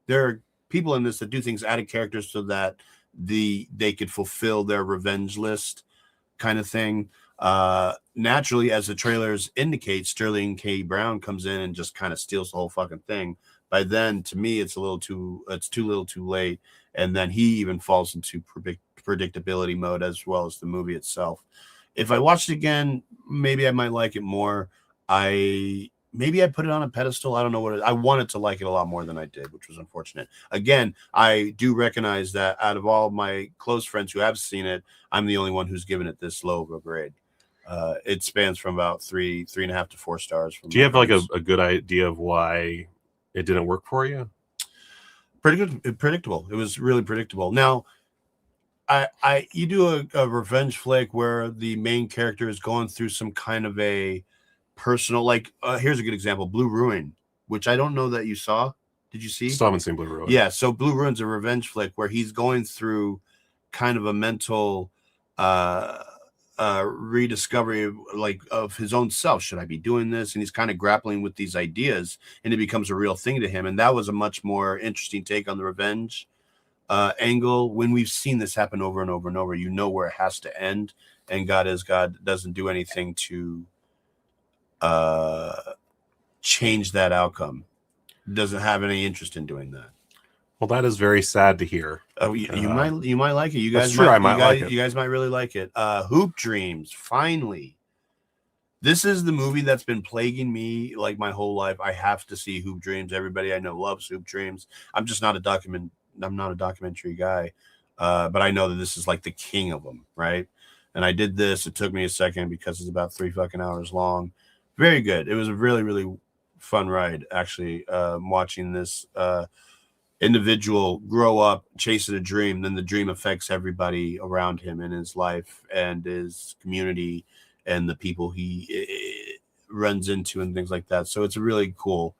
there are people in this that do things out of character so that they could fulfill their revenge list kind of thing. Naturally, as the trailers indicate, Sterling K. Brown comes in and just kind of steals the whole fucking thing. By then, to me, it's too little too late. And then he even falls into predictability mode as well as the movie itself. If I watched it again, maybe I might like it more. Maybe I put it on a pedestal. I don't know what it is. I wanted to like it a lot more than I did, which was unfortunate. Again, I do recognize that out of all my close friends who have seen it, I'm the only one who's given it this low of a grade. It spans from about 3.5 to 4 stars. Do you have like a good idea of why it didn't work for you? Predictable. It was really predictable. Now, you do a revenge flick where the main character is going through some kind of a personal, like here's a good example, Blue Ruin, which I don't know that you saw. Did you see? Still haven't seen Blue Ruin. Yeah, so Blue Ruin's a revenge flick where he's going through kind of a mental rediscovery of his own self. Should I be doing this? And he's kind of grappling with these ideas, and it becomes a real thing to him. And that was a much more interesting take on the revenge angle. When we've seen this happen over and over and over, you know where it has to end, and God doesn't do anything to change that outcome. Doesn't have any interest in doing that. Well, that is very sad to hear. You might like it. You guys like it. You guys might really like it. Hoop Dreams, finally. This is the movie that's been plaguing me like my whole life. I have to see Hoop Dreams. Everybody I know loves Hoop Dreams. I'm just not a documentary guy, but I know that this is like the king of them, right? And I did this. It took me a second because it's about 3 fucking hours long. Very good. It was a really, really fun ride, actually, watching this individual grow up, chasing a dream. Then the dream affects everybody around him in his life and his community and the people he runs into and things like that. So it's really cool.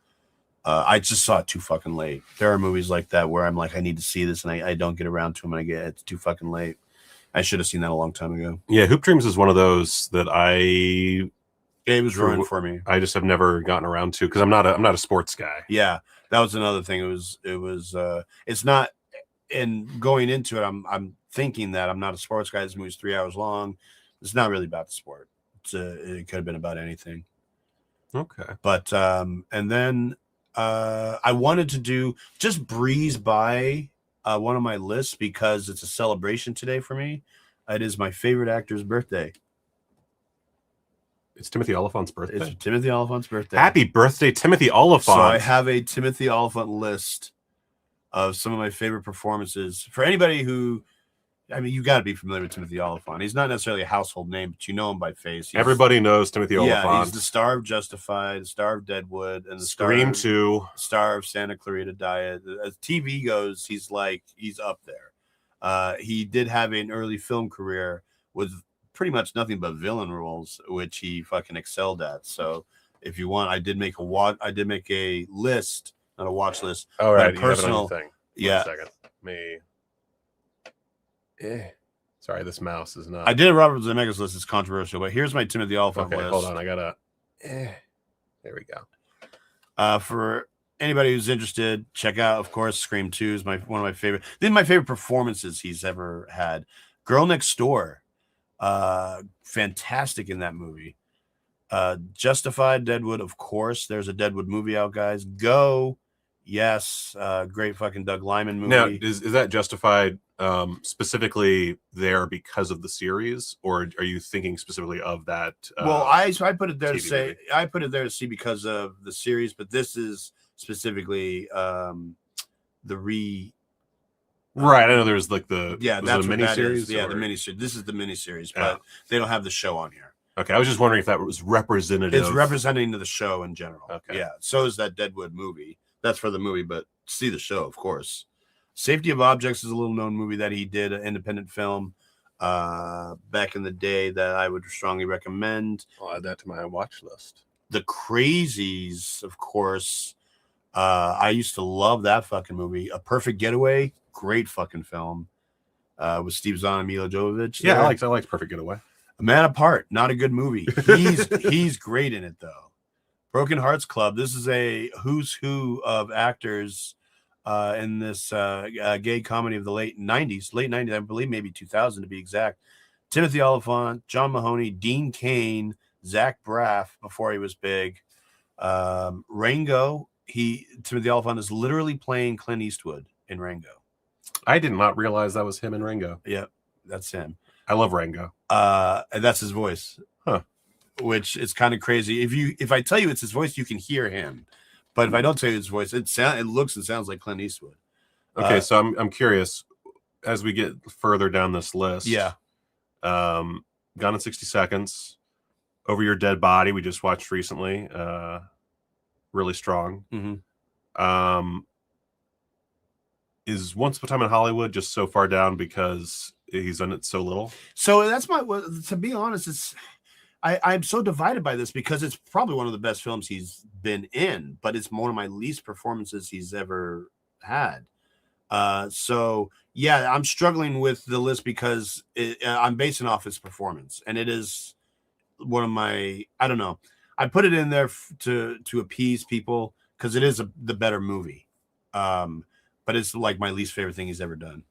I just saw it too fucking late. There are movies like that where I'm like, I need to see this, and I don't get around to them, and it's too fucking late. I should have seen that a long time ago. Yeah, Hoop Dreams is one of those that it was ruined for me. I just have never gotten around to because I'm not a sports guy. Yeah, that was another thing. It's not. And going into it, I'm thinking that I'm not a sports guy. This movie's 3 hours long. It's not really about the sport. It could have been about anything. Okay, but and then I wanted to just breeze by one of my lists because it's a celebration today for me. It is my favorite actor's birthday. It's Timothy Oliphant's birthday. It's Timothy Oliphant's birthday. Happy birthday, Timothy Oliphant. So I have a Timothy Oliphant list of some of my favorite performances. For anybody who, you got to be familiar with Timothy Oliphant. He's not necessarily a household name, but you know him by face. Everybody knows Timothy Oliphant. Yeah, he's the star of Justified, the star of Deadwood, and the Scream 2, star of Santa Clarita Diet. As TV goes, he's up there. He did have an early film career with pretty much nothing but villain roles, which he fucking excelled at. So if you want, I did make a list, not a watch list. All right, personal thing. Yeah. 1 second. Sorry, this mouse is not. I did a Robert Zemeckis list. It's controversial, but here's my Timothy Olyphant Okay, list. hold on. I gotta. There we go. For anybody who's interested, check out, of course, Scream 2 is one of my favorite. These are my favorite performances he's ever had. Girl Next Door, fantastic in that movie. Justified, Deadwood, of course. There's a Deadwood movie out, guys. Go, yes, great fucking Doug Liman movie. Now, is that Justified specifically there because of the series, or are you thinking specifically of that? Well, I put it there TV to say movie? I put it there to see because of the series, but this is specifically the Right, I know there's like the that's a what mini that series. is. Yeah, the miniseries. This is the miniseries, but they don't have the show on here. Okay, I was just wondering if that was representative. It's representing the show in general. Okay. Yeah, so is that Deadwood movie. That's for the movie, but see the show, of course. Safety of Objects is a little known movie that he did, an independent film back in the day that I would strongly recommend. I'll add that to my watch list. The Crazies, of course. I used to love that fucking movie. A Perfect Getaway, great fucking film. With Steve Zahn and Mila Jovovich. Yeah, I liked Perfect Getaway. A Man Apart, not a good movie. He's great in it though. Broken Hearts Club. This is a who's who of actors in this gay comedy of the late 90s, I believe, maybe 2000 to be exact. Timothy Olyphant, John Mahoney, Dean Cain, Zach Braff before he was big. Rango. Timothy Olyphant is literally playing Clint Eastwood in Rango. I did not realize that was him in Rango. Yep, that's him. I love Rango. And that's his voice. Huh. Which is kind of crazy. If I tell you it's his voice, you can hear him. But if I don't tell you his voice, it looks and sounds like Clint Eastwood. Okay, so I'm curious as we get further down this list. Yeah. Gone in 60 Seconds, Over Your Dead Body, we just watched recently. Really strong. Mm-hmm. Is Once Upon a Time in Hollywood just so far down because he's done it so little? So that's to be honest, I'm so divided by this because it's probably one of the best films he's been in, but it's one of my least performances he's ever had. So yeah, I'm struggling with the list because I'm basing off his performance, and it is one of my, I don't know. I put it in there to appease people because it is the better movie. But it's like my least favorite thing he's ever done.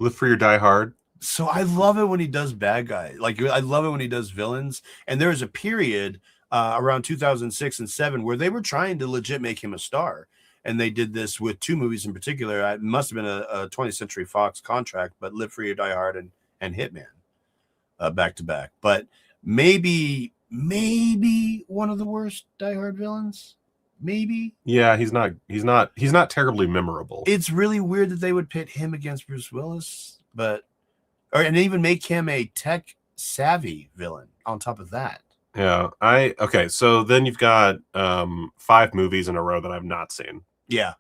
Live Free or Die Hard. So I love it when he does bad guy. Like I love it when he does villains. And there was a period around 2006 and 2007 where they were trying to legit make him a star. And they did this with two movies in particular. It must have been a 20th Century Fox contract, but Live Free or Die Hard and Hitman back to back. But maybe one of the worst Die Hard villains. Maybe. Yeah, he's not terribly memorable. It's really weird that they would pit him against Bruce Willis, and even make him a tech savvy villain on top of that. Yeah. Okay, so then you've got 5 movies in a row that I've not seen. Yeah.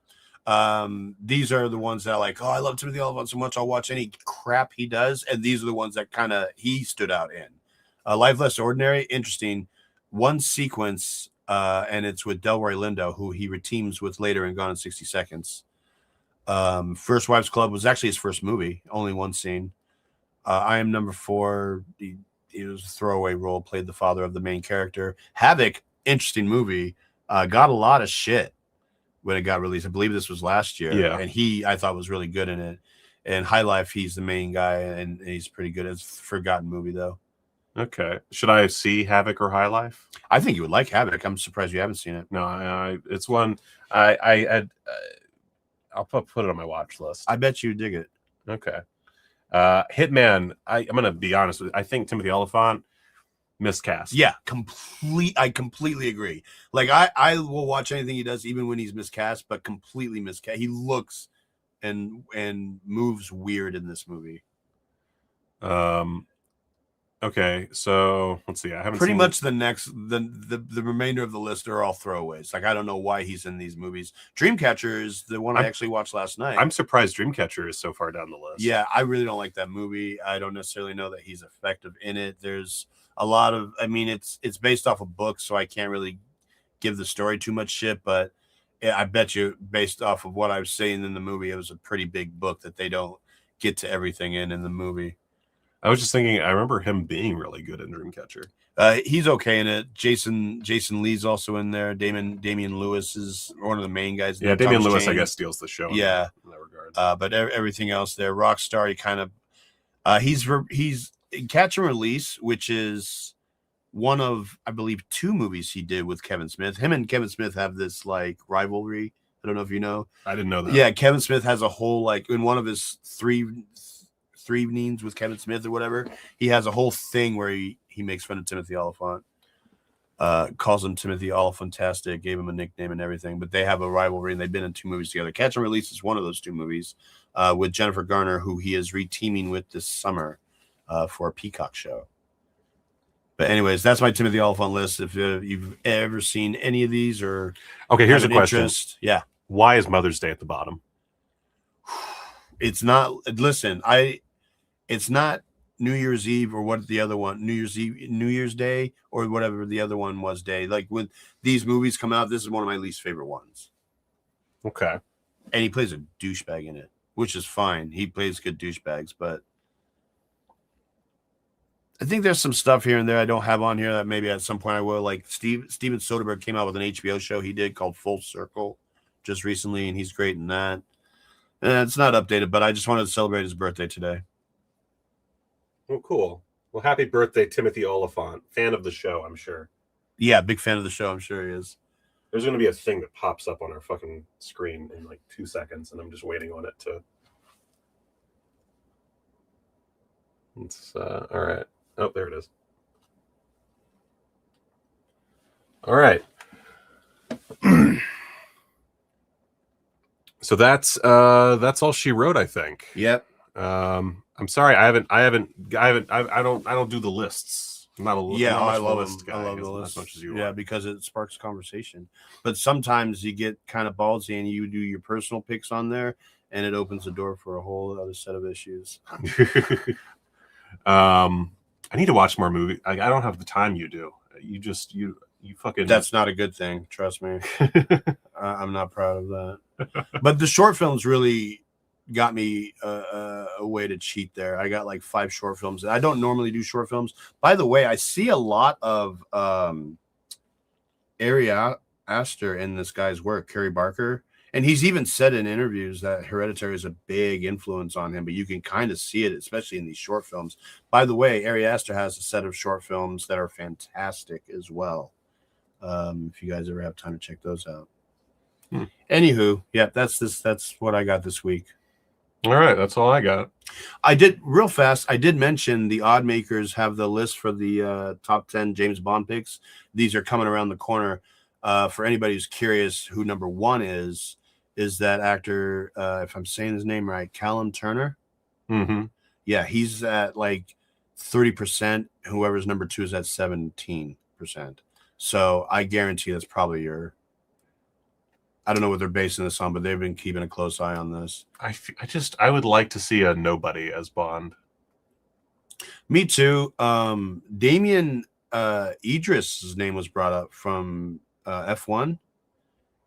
These are the ones that I love Timothy Olyphant so much I'll watch any crap he does, and these are the ones that kind of he stood out in. Life Less Ordinary, interesting. One sequence, and it's with Delroy Lindo, who he reteams with later in Gone in 60 Seconds. First Wives Club was actually his first movie, only one scene. I Am Number 4, he was a throwaway role, played the father of the main character. Havoc, interesting movie, got a lot of shit when it got released. I believe this was last year. Yeah. And I thought was really good in it. And High Life, he's the main guy, and he's pretty good. It's a forgotten movie, though. Okay. Should I see Havoc or High Life? I think you would like Havoc. I'm surprised you haven't seen it. No, it's one I'll put it on my watch list. I bet you dig it. Okay. Hitman, I'm gonna be honest with you. I think Timothy Olyphant miscast. Yeah, I completely agree. Like I will watch anything he does, even when he's miscast, but completely miscast. He looks and moves weird in this movie. Okay, so let's see. I haven't pretty seen much the remainder of the list are all throwaways. Like I don't know why he's in these movies. Dreamcatcher is the one I actually watched last night. I'm surprised Dreamcatcher is so far down the list. Yeah, I really don't like that movie. I don't necessarily know that he's effective in it. There's a lot of, it's based off a book, so I can't really give the story too much shit. But I bet you, based off of what I was saying in the movie, it was a pretty big book that they don't get to everything in the movie. I was just thinking, I remember him being really good in Dreamcatcher. He's okay in it. Jason Lee's also in there. Damian Lewis is one of the main guys. Yeah, Damian Lewis, I guess, steals the show. In that regard. But everything else there, Rockstar, he kind of he's in Catch and Release, which is one of, I believe, 2 movies he did with Kevin Smith. Him and Kevin Smith have this like rivalry. I don't know if you know. I didn't know that. Yeah, Kevin Smith has a whole like in one of his three evenings with Kevin Smith or whatever. He has a whole thing where he makes fun of Timothy Olyphant, calls him Timothy Olyphantastic, gave him a nickname and everything. But they have a rivalry and they've been in 2 movies together. Catch and Release is one of those 2 movies with Jennifer Garner, who he is reteaming with this summer for a Peacock show. But anyways, that's my Timothy Olyphant list. If you've ever seen any of these or okay, here's a question. Yeah. Why is Mother's Day at the bottom? It's not. Listen, it's not New Year's Eve or what the other one, New Year's Day or whatever the other one was day. Like when these movies come out, this is one of my least favorite ones. Okay. And he plays a douchebag in it, which is fine. He plays good douchebags, but I think there's some stuff here and there I don't have on here that maybe at some point I will. Like Steven Soderbergh came out with an HBO show he did called Full Circle just recently, and he's great in that. And it's not updated, but I just wanted to celebrate his birthday today. Oh, cool. Well, happy birthday, Timothy Olyphant. Fan of the show, I'm sure. Yeah, big fan of the show. I'm sure he is. There's going to be a thing that pops up on our fucking screen in like 2 seconds, and I'm just waiting on it to. It's all right. Oh, there it is. All right. So that's all she wrote, I think. Yep. I'm sorry, I don't do the lists. I'm not a I love list guy. I love the list as much as you. Yeah, are. because it sparks conversation. But sometimes you get kind of ballsy and you do your personal picks on there, and it opens the door for a whole other set of issues. I need to watch more movies. I don't have the time you do. You fucking. That's not a good thing. Trust me. I'm not proud of that. But the short films really got me a way to cheat there. I got like 5 short films. I don't normally do short films. By the way, I see a lot of Ari Aster in this guy's work, Kerry Barker. And he's even said in interviews that Hereditary is a big influence on him, but you can kind of see it, especially in these short films. By the way, Ari Aster has a set of short films that are fantastic as well. If you guys ever have time to check those out. Anywho, yeah, that's what I got this week. All right, that's all I got. I did real fast. I did mention the Odd Makers have the list for the top 10 James Bond picks. These are coming around the corner. For anybody who's curious who number 1 is that actor, if I'm saying his name right, Callum Turner. Mm-hmm. Yeah, he's at like 30%. Whoever's number 2 is at 17%. So I guarantee that's probably your. I don't know what they're basing this on, but they've been keeping a close eye on this. I would like to see a nobody as Bond. Me too. Damien Idris' name was brought up from F1,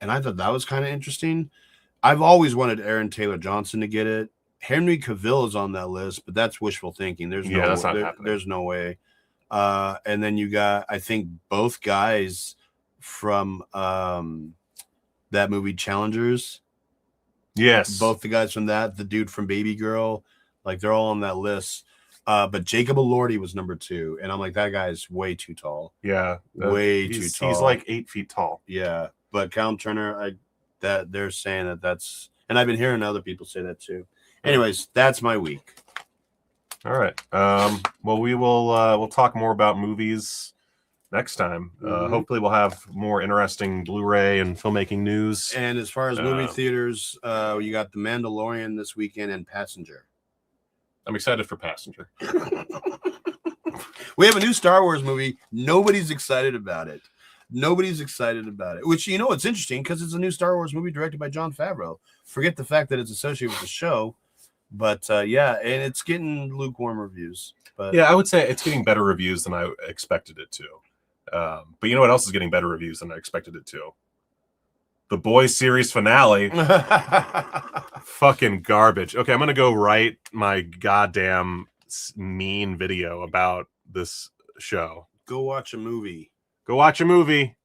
and I thought that was kind of interesting. I've always wanted Aaron Taylor Johnson to get it. Henry Cavill is on that list, but that's wishful thinking. There's no way. And then you got, I think, both guys from that movie Challengers. Yes. Both the guys from that, the dude from Baby Girl, like they're all on that list. But Jacob Elordi was number 2, and I'm like, that guy's way too tall. Yeah, way too tall. He's like 8 feet tall. Yeah, but Callum Turner, that they're saying that's, and I've been hearing other people say that too. Anyways, that's my week. All right. Well, we'll talk more about movies next time. Hopefully, we'll have more interesting Blu-ray and filmmaking news. And as far as movie theaters, you got The Mandalorian this weekend and Passenger. I'm excited for Passenger. We have a new Star Wars movie. Nobody's excited about it. Which, you know, it's interesting because it's a new Star Wars movie directed by Jon Favreau. Forget the fact that it's associated with the show. But, yeah, and it's getting lukewarm reviews. But yeah, I would say it's getting better reviews than I expected it to. But you know what else is getting better reviews than I expected it to? The Boys series finale. Fucking garbage. Okay, I'm gonna go write my goddamn mean video about this show. Go watch a movie. Go watch a movie.